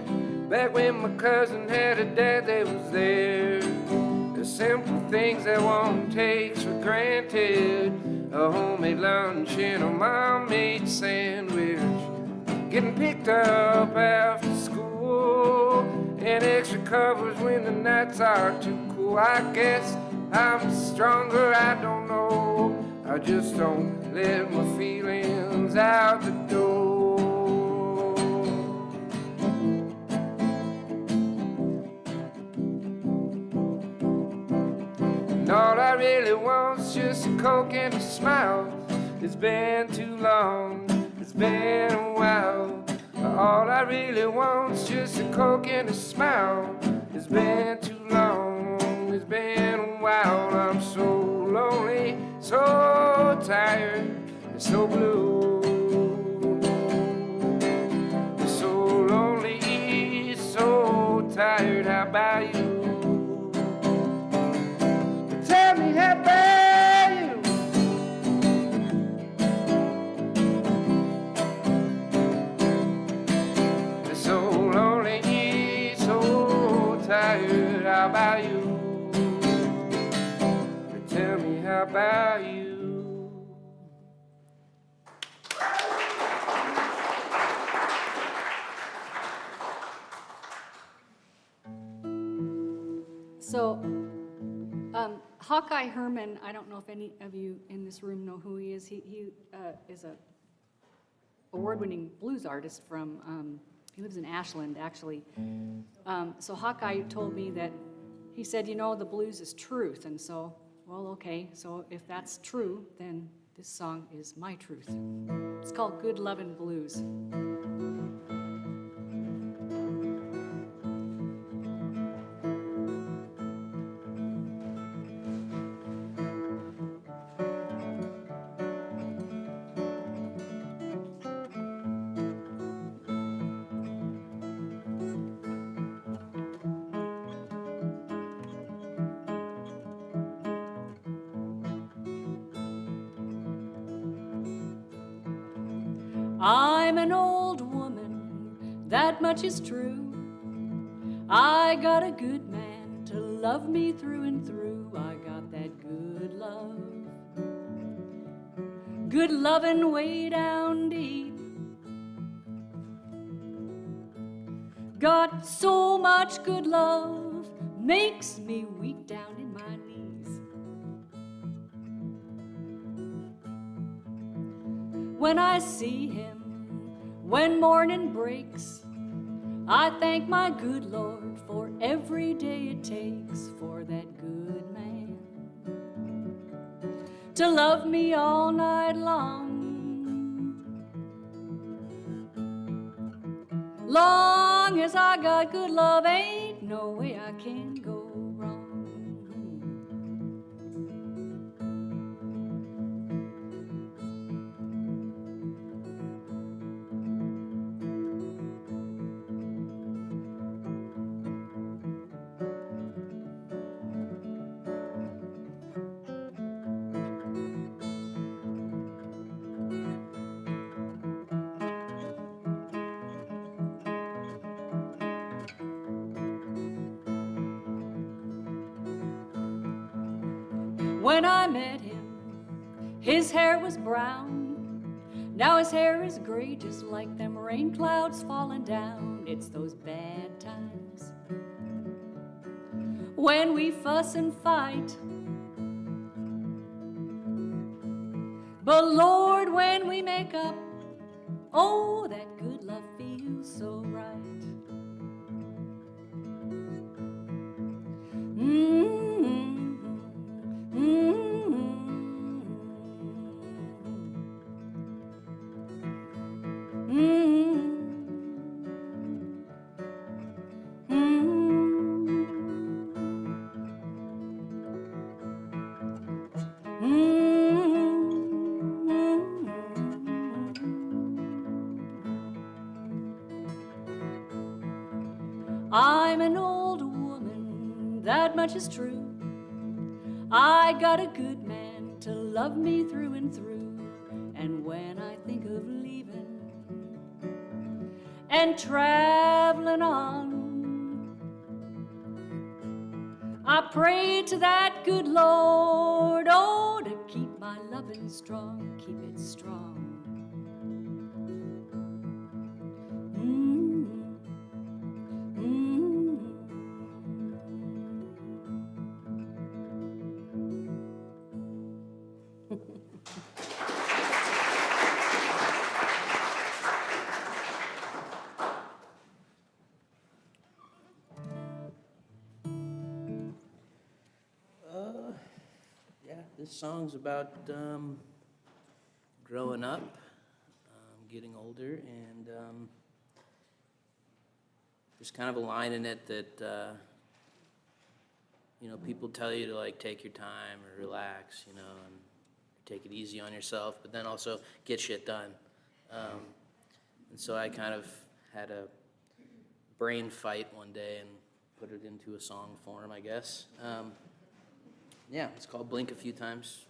back when my cousin had a dad that was there, the simple things that one takes for granted, a homemade lunch and a mom-made sandwich, getting picked up after school, and extra covers when the nights are too cool. I guess I'm stronger, I don't know. I just don't let my feelings out the door. And all I really want's just a Coke and a smile. It's been too long, it's been a while. All I really want's just a Coke and a smile. It's been too long, it's been a while. I'm so lonely, so tired, and so blue. So lonely, so tired, how about you? Tell me, how about you? How about you? Tell me, how about you? So, Hawkeye Herman, I don't know if any of you in this room know who he is. He is a award-winning blues artist from, he lives in Ashland, actually. So Hawkeye told me that, he said, you know, the blues is truth. And so, well, okay, so if that's true, then this song is my truth. It's called Good Lovin' Blues. I'm an old woman, that much is true. I got a good man to love me through and through. I got that good love, good lovin' way down deep. Got so much good love, makes me weak down in my knees. When I see him, when morning breaks, I thank my good Lord for every day it takes for that good man to love me all night long. Long as I got good love, ain't no way I can go wrong. When I met him, his hair was brown. Now his hair is gray, just like them rain clouds falling down. It's those bad times when we fuss and fight. But Lord, when we make up, oh, that good love feels so right. I'm an old woman, that much is true. I got a good man to love me through and through. And when I think of leaving and traveling on, I pray to that good Lord, oh, to keep my loving strong, keep it strong. This song's about growing up, getting older, and there's kind of a line in it that, you know, people tell you to, like, take your time or relax, you know, and take it easy on yourself, but then also get shit done. And so I kind of had a brain fight one day and put it into a song form, I guess. Yeah, it's called Blink a Few Times.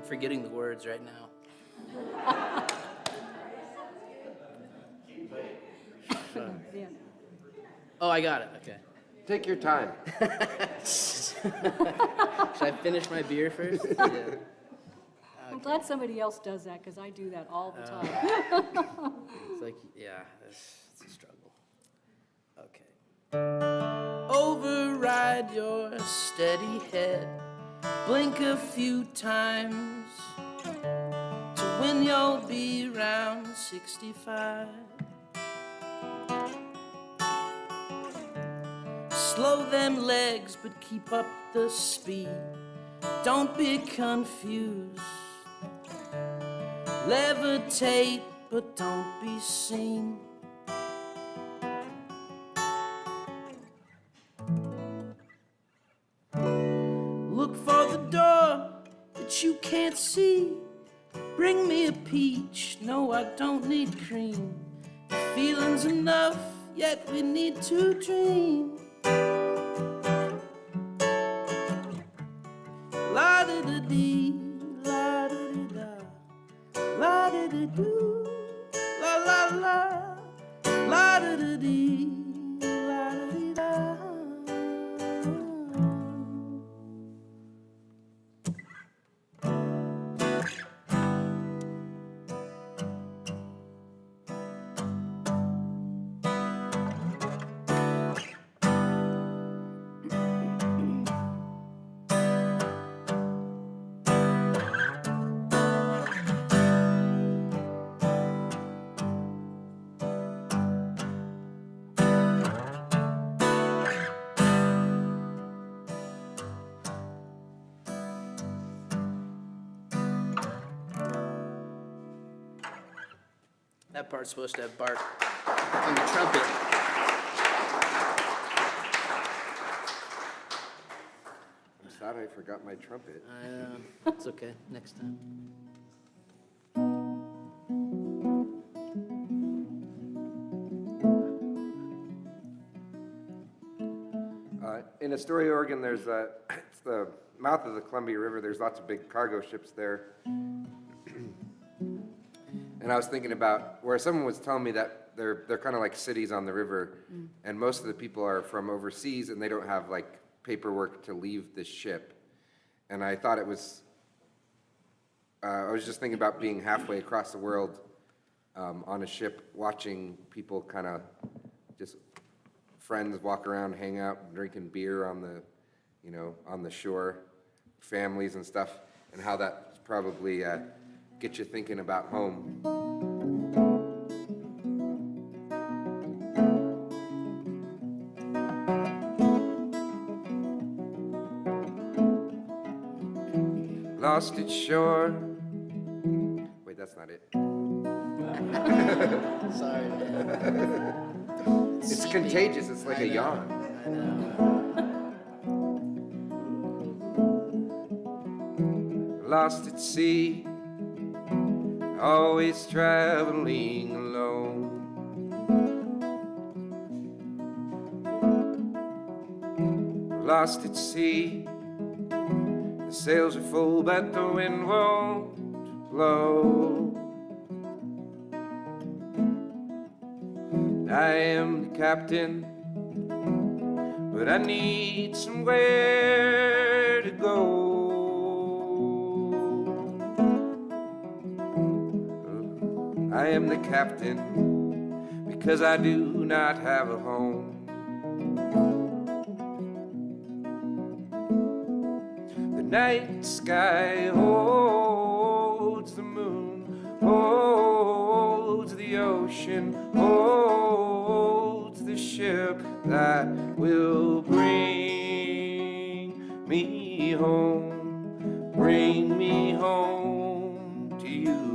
Forgetting the words right now. Yeah. Oh, I got it. Okay. Take your time. Should I finish my beer first? Yeah. I'm glad somebody else does that, because I do that all the time. It's like, yeah, it's a struggle. Okay. Override your steady head. Blink a few times to when you'll be around 65. Slow them legs, but keep up the speed. Don't be confused. Levitate, but don't be seen. Look for the door that you can't see. Bring me a peach, no, I don't need cream. The feeling's enough, yet we need to dream. La-da-da-dee, la-da-da-da, la-da-da-doo, la-la-la, la-da-da-dee, la-da-dee-da. That part's supposed to have Bart on the trumpet. Thought I forgot my trumpet. It's okay, next time. In Astoria, Oregon, there's it's the mouth of the Columbia River. There's lots of big cargo ships there. And I was thinking about where someone was telling me that they're kind of like cities on the river, and most of the people are from overseas, and they don't have like paperwork to leave the ship. And I thought it was, I was just thinking about being halfway across the world on a ship, watching people kind of just friends walk around, hang out, drinking beer on the, you know, on the shore, families and stuff, and how that probably get you thinking about home. Lost its shore. Wait, that's not it. Sorry, man. It's contagious. It's like a yawn. I know. Lost at sea, always traveling alone. Lost at sea, the sails are full but the wind won't blow. I am the captain, but I need somewhere to go. I am the captain because I do not have a home. The night sky holds the moon, holds the ocean, holds the ship that will bring me home, bring me home to you.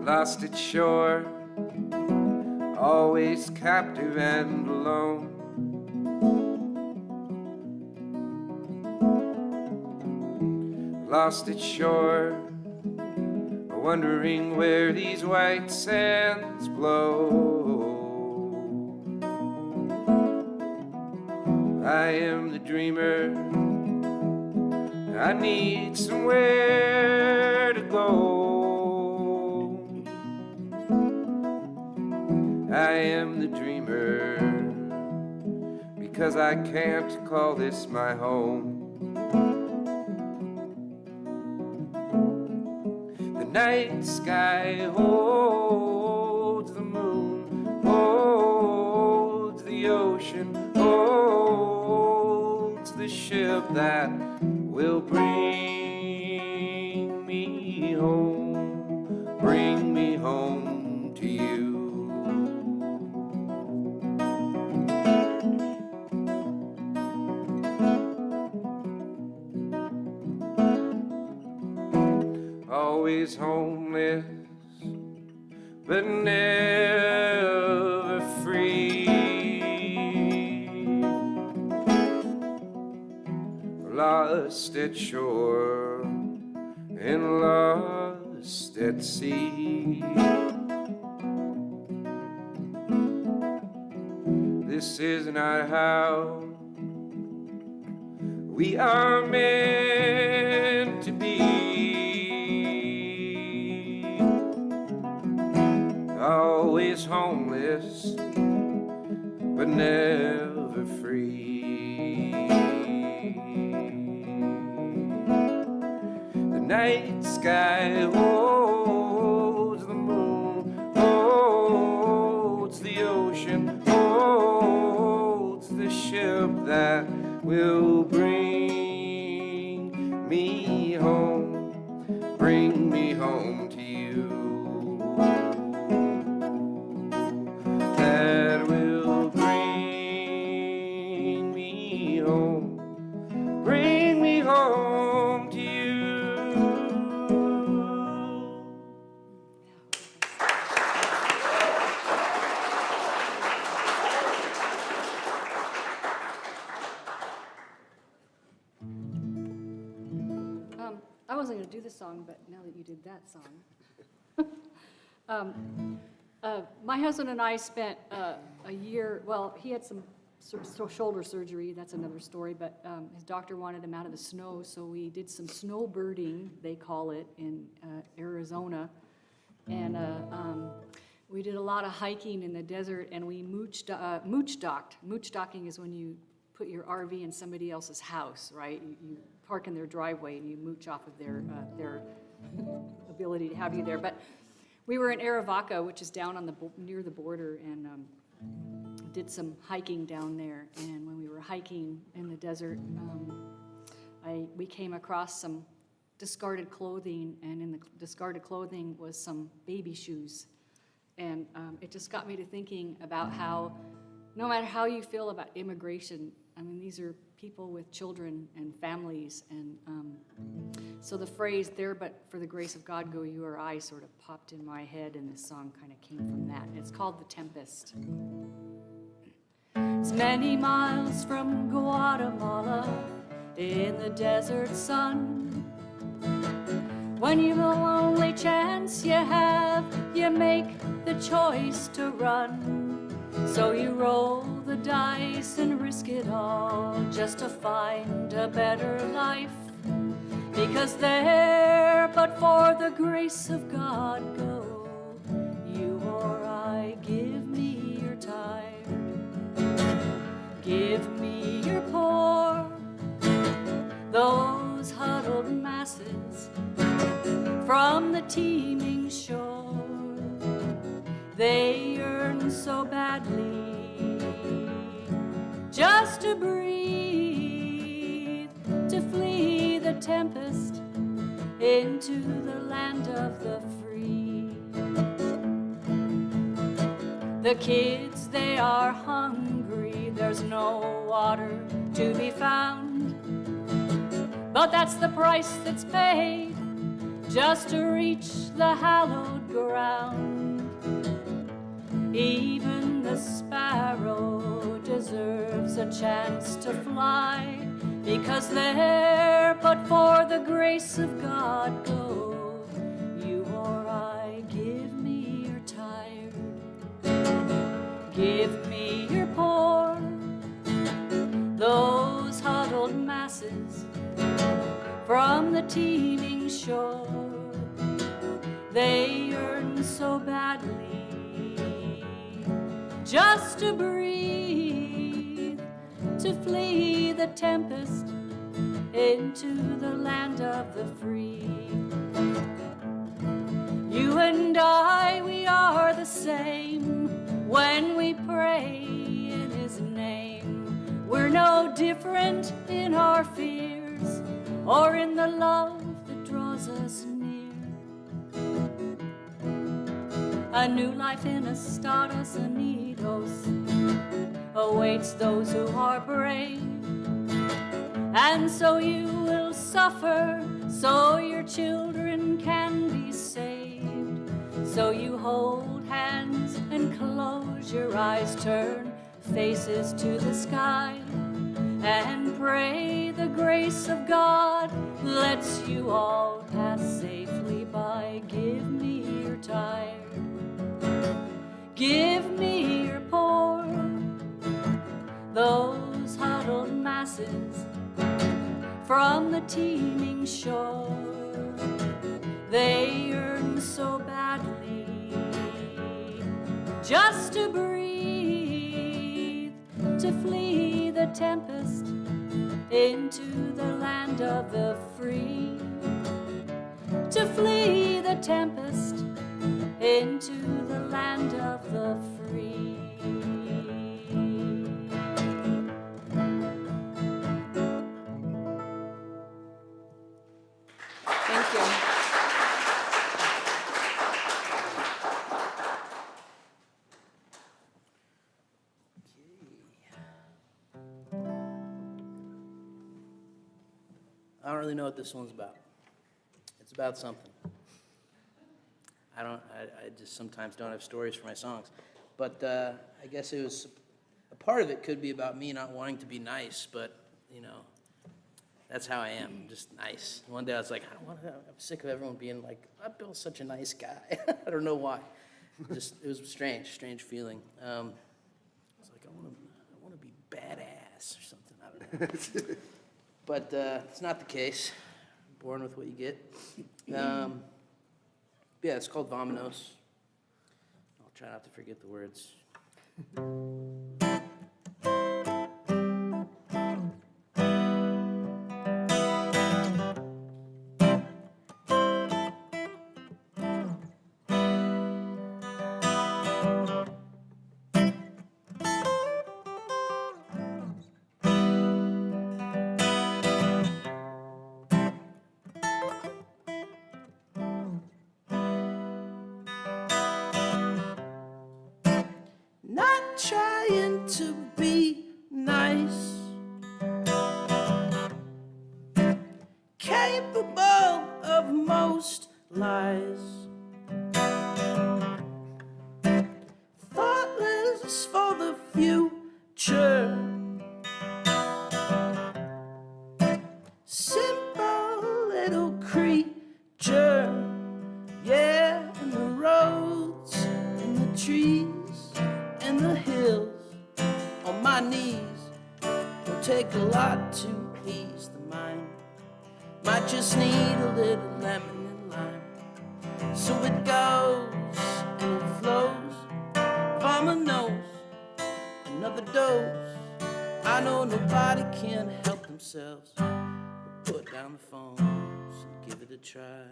Lost at shore, always captive and alone. Lost at shore, wondering where these white sands blow. I am the dreamer, I need somewhere to go. I am the dreamer because I can't call this my home. The night sky holds the moon, holds the ocean, holds the ship that will bring me home to you. Always homeless, but never free. Lost at shore and lost at sea. This is not how we are meant to be. Always homeless, but never free. The night sky holds the moon, holds the ocean, holds the ship that will bring me home to you. That will bring me home to you. this song, but now that you did that song. My husband and I spent a year, well, he had some shoulder surgery, that's another story, but his doctor wanted him out of the snow, so we did some snowbirding, they call it, in Arizona. And we did a lot of hiking in the desert, and we mooch docked. Mooch docking is when you put your RV in somebody else's house, right? You park in their driveway and you mooch off of their ability to have you there. But we were in Arivaca, which is down on near the border, and did some hiking down there. And when we were hiking in the desert, we came across some discarded clothing, and in the discarded clothing was some baby shoes. And it just got me to thinking about how, no matter how you feel about immigration, I mean, these are people with children and families, and so the phrase, "there but for the grace of God go you or I," sort of popped in my head, and this song kind of came from that. It's called The Tempest. It's many miles from Guatemala in the desert sun. When you've the only chance you have, you make the choice to run. So you roll the dice and risk it all just to find a better life. Because there, but for the grace of God go you or I. Give me your tired, give me your poor, those huddled masses from the teeming shore. They yearn so badly just to breathe, to flee the tempest into the land of the free. The kids, they are hungry, there's no water to be found, but that's the price that's paid just to reach the hallowed ground. Even the sparrow deserves a chance to fly, because there, but for the grace of God go you or I. Give me your tired, give me your poor, those huddled masses from the teeming shore. They yearn so badly just to breathe, to flee the tempest into the land of the free. You and I, we are the same when we pray in His name. We're no different in our fears or in the love that draws us near. A new life in Estados Unidos awaits those who are brave. And so you will suffer, so your children can be saved. So you hold hands and close your eyes, turn faces to the sky, and pray the grace of God lets you all pass safely by. Give me your tired, give me your poor, those huddled masses from the teeming shore. They yearn so badly just to breathe, to flee the tempest into the land of the free, to flee the tempest into the land of the free. Thank you. I don't really know what this one's about. It's about something. I just sometimes don't have stories for my songs. But I guess it was, a part of it could be about me not wanting to be nice, but, you know, That's how I am, just nice. One day I was like, I'm sick of everyone being like, Bill's such a nice guy. I don't know why. Just, it was a strange feeling. I was like, I want to be badass or something, I don't know. But it's not the case. Born with what you get. Yeah, it's called Vominos. I'll try not to forget the words. Not trying to be nice, capable of most lies, thoughtless for the future, simple little creature, yeah, in the roads, in the trees, in the hills, on my knees. Don't take a lot to ease the mind. Might just need a little lemon and lime. So it goes and it flows. Vominos, another dose. I know nobody can help themselves, but put down the phones and give it a try.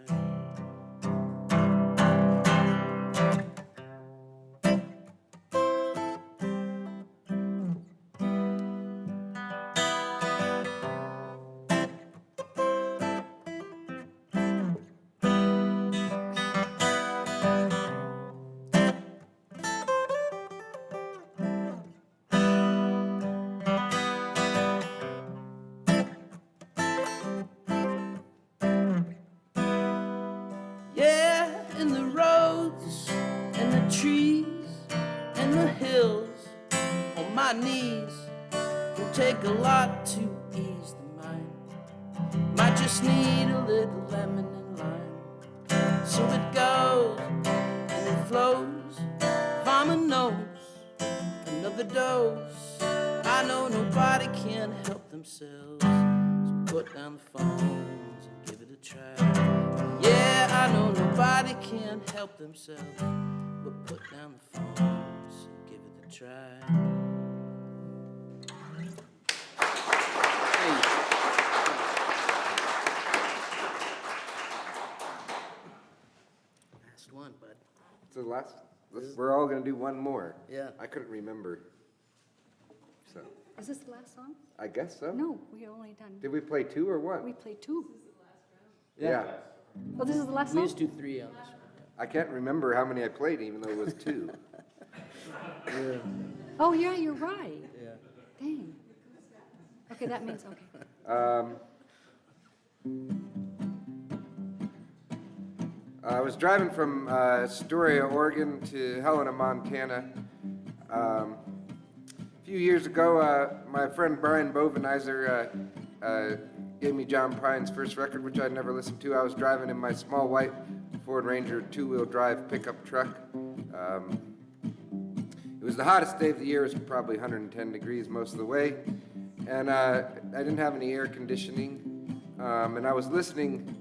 Take a lot to ease the mind. Might just need a little lemon and lime. So it goes and it flows. Vominos, another dose. I know nobody can help themselves, so put down the phones and give it a try. Yeah, I know nobody can help themselves, but put down the phones and give it a try. One, bud. It's the last. We're all gonna do one more. Yeah. I couldn't remember. So Is this the last song? I guess so. No, we only done, Did we play two or one? we played two. Yeah. Oh, this is the last We song? just do 3 on this one. I can't remember how many I played, even though it was two. Oh, yeah, you're right. Yeah. Dang. Okay, that means, okay. I was driving from Astoria, Oregon to Helena, Montana. A few years ago, my friend Brian Bovenizer gave me John Prine's first record, which I'd never listened to. I was driving in my small white Ford Ranger two-wheel drive pickup truck. It was the hottest day of the year. It was probably 110 degrees most of the way. And I didn't have any air conditioning. And I was listening.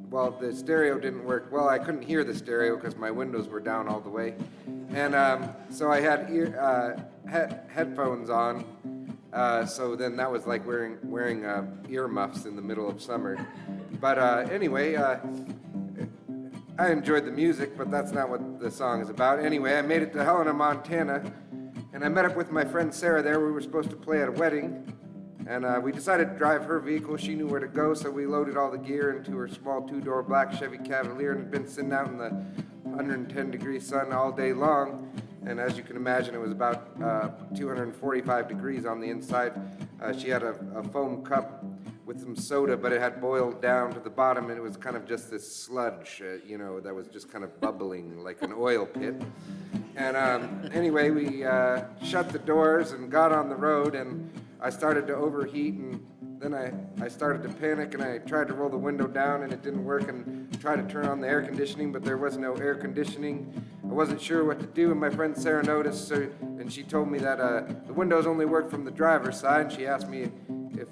Well, the stereo didn't work. Well, I couldn't hear the stereo because my windows were down all the way. And so I had headphones on. So then that was like wearing earmuffs in the middle of summer. But anyway, I enjoyed the music, but that's not what the song is about. Anyway, I made it to Helena, Montana, and I met up with my friend Sarah there. We were supposed to play at a wedding. And we decided to drive her vehicle. She knew where to go, so we loaded all the gear into her small two-door black Chevy Cavalier and had been sitting out in the 110-degree sun all day long. And as you can imagine, it was about 245 degrees on the inside. She had a foam cup with some soda, but it had boiled down to the bottom, and it was kind of just this sludge, that was just kind of bubbling like an oil pit. And anyway, we shut the doors and got on the road, and I started to overheat, and then I started to panic, and I tried to roll the window down, and it didn't work, and tried to turn on the air conditioning, but there was no air conditioning. I wasn't sure what to do, and my friend Sarah noticed, and she told me that the windows only work from the driver's side, and she asked me if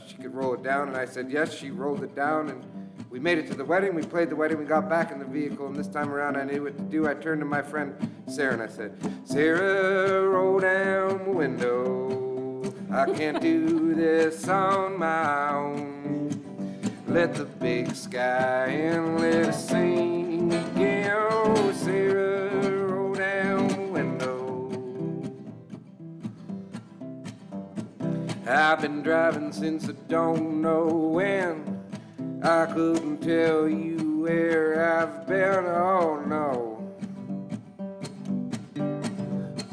she could roll it down, and I said yes. She rolled it down, and we made it to the wedding. We played the wedding. We got back in the vehicle, and this time around I knew what to do. I turned to my friend Sarah, and I said, Sarah, roll down the window. I can't do this on my own. Let the big sky and let us sing again. Oh, Sarah, roll down the window. I've been driving since I don't know when. I couldn't tell you where I've been. Oh no.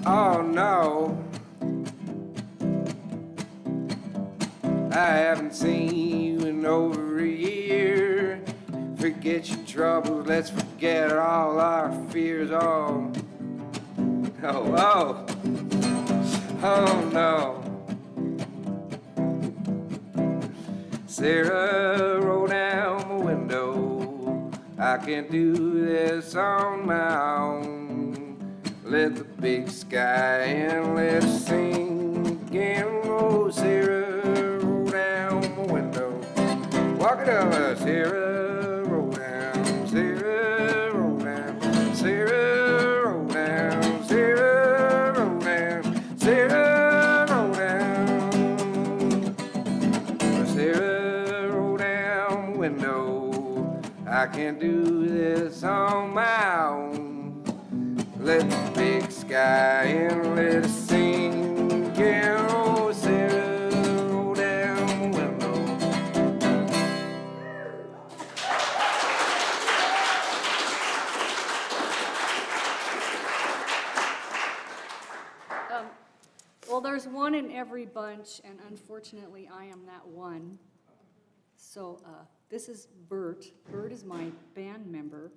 Oh no. I haven't seen you in over a year. Forget your troubles, let's forget all our fears. Oh, oh, oh, oh no. Sarah, roll down the window. I can't do this on my own. Let the big sky and let us sing again. Oh, Sarah, roll down the window. Walk it over, Sarah, roll down. Sarah, roll down. Sarah, roll down. Sarah, roll down. Sarah, roll down. Sarah, roll down the window. I can't do this on my own. Let the big sky and let us sing again. Oh, Sarah, roll down the window. Well, there's one in every bunch, and unfortunately, I am that one. So this is Bert. Bert is my band member,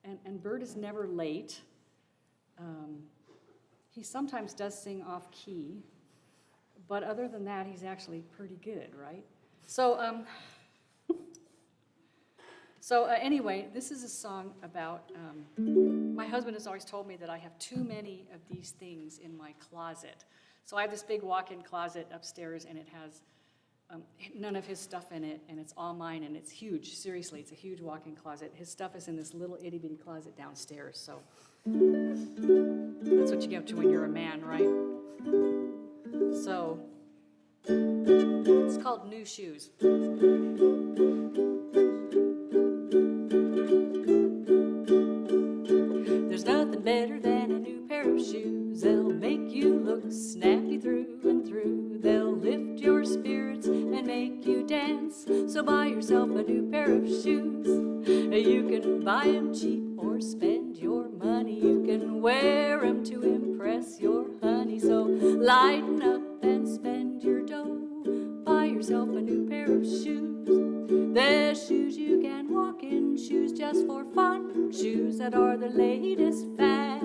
and Bert is never late. He sometimes does sing off key, but other than that, he's actually pretty good, right? So, anyway, this is a song about, my husband has always told me that I have too many of these things in my closet. So I have this big walk-in closet upstairs, and it has none of his stuff in it, and it's all mine, and it's huge. Seriously, it's a huge walk-in closet. His stuff is in this little itty-bitty closet downstairs, so that's what you get to when you're a man, right? So it's called New Shoes. There's nothing better than a new pair of shoes. They'll make you look snappy through and through. They'll lift your spirits and make you dance. So buy yourself a new pair of shoes. You can buy them cheap or spend your money. You can wear them to impress your honey. So lighten up and spend your dough. Buy yourself a new pair of shoes. There's shoes you can walk in, shoes just for fun, shoes that are the latest fad.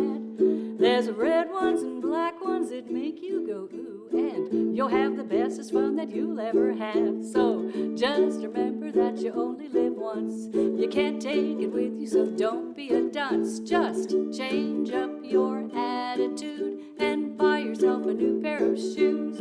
There's red ones and black ones that make you go ooh, and you'll have the bestest fun that you'll ever have. So just remember that you only live once. You can't take it with you, so don't be a dunce. Just change up your attitude and buy yourself a new pair of shoes.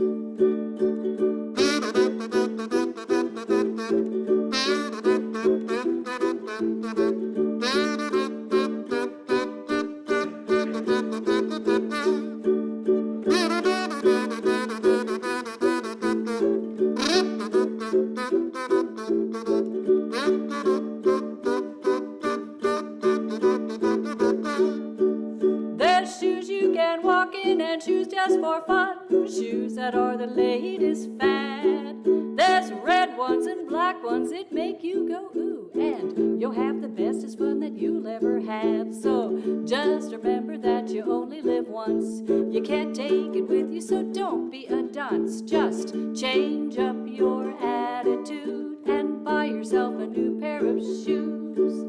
There's shoes you can walk in and shoes just for fun, shoes that are the latest fad. There's red ones and black ones that make you go ooh, and you'll have the bestest fun that you'll ever have. So just remember that you only live once. You can't take it with you, so don't be a dunce. Just change up your attitude and buy yourself a new pair of shoes.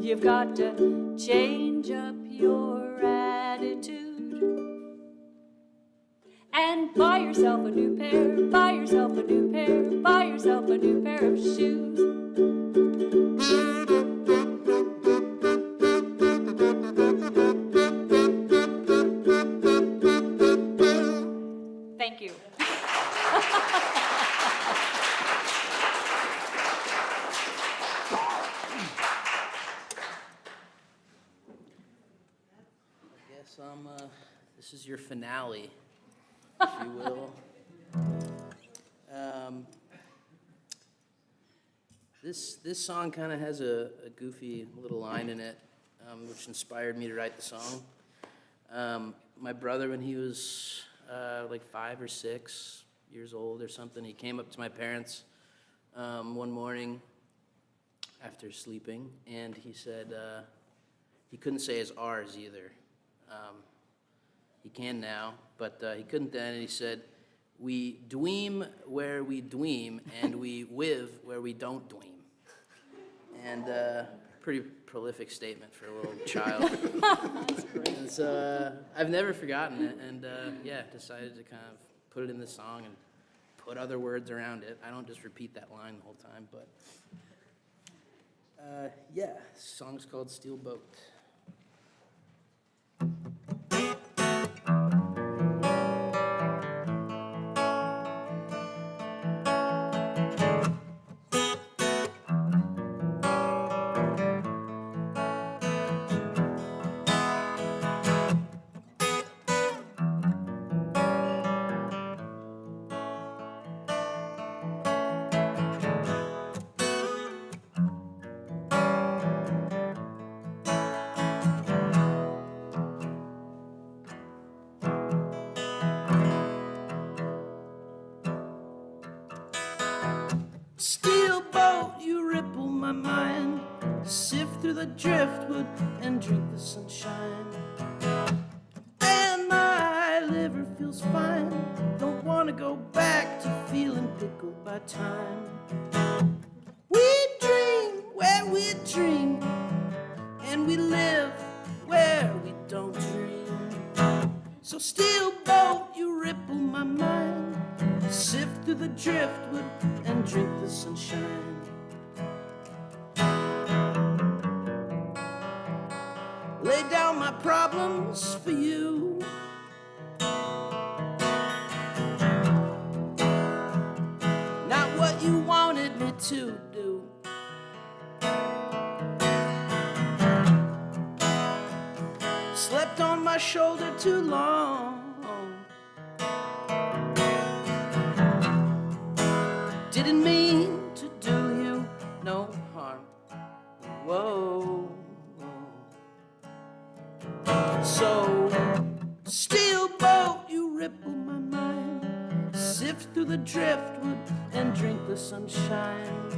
You've got to change up your attitude And buy yourself a new pair, buy yourself a new pair, buy yourself a new pair of shoes. Thank you. Guess this is your finale, if you will. This song kind of has a goofy little line in it, which inspired me to write the song. My brother, when he was like 5 or 6 years old or something, he came up to my parents one morning after sleeping, and he said he couldn't say his R's either. He can now, but he couldn't then, and he said, "We dweem where we dweem, and we wiv where we don't dweem." And pretty prolific statement for a little child. And so I've never forgotten it, and yeah, decided to kind of put it in the song and put other words around it. I don't just repeat that line the whole time, but yeah, the song's called Steel Boat. Steel boat, you ripple my mind, sift through the driftwood and drink the sunshine. And my liver feels fine, don't want to go back to feeling pickled by time. We dream where we dream, and we live where we don't dream. So steel boat, you ripple my mind, sift through the driftwood and drink the sunshine. Lay down my problems for you. Not what you wanted me to do. Slept on my shoulder too long. Didn't mean to do you no harm. Whoa. So, steel boat, you ripple my mind, sift through the driftwood and drink the sunshine.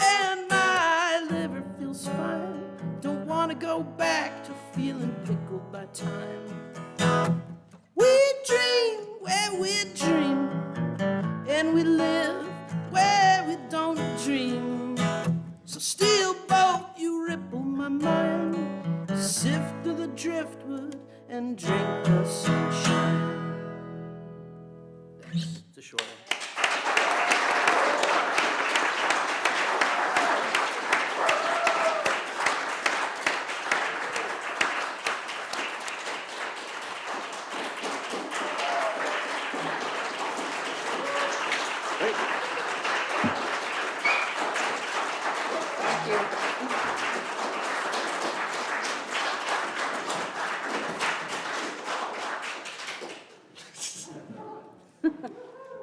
And my liver feels fine, don't want to go back to feeling pickled by time. We dream where we dream, and we live where we don't dream. So steel boat, you ripple my mind, sift through the driftwood and drink the sunshine. It's a short one.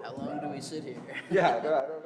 How long do we sit here? Yeah, no, I don't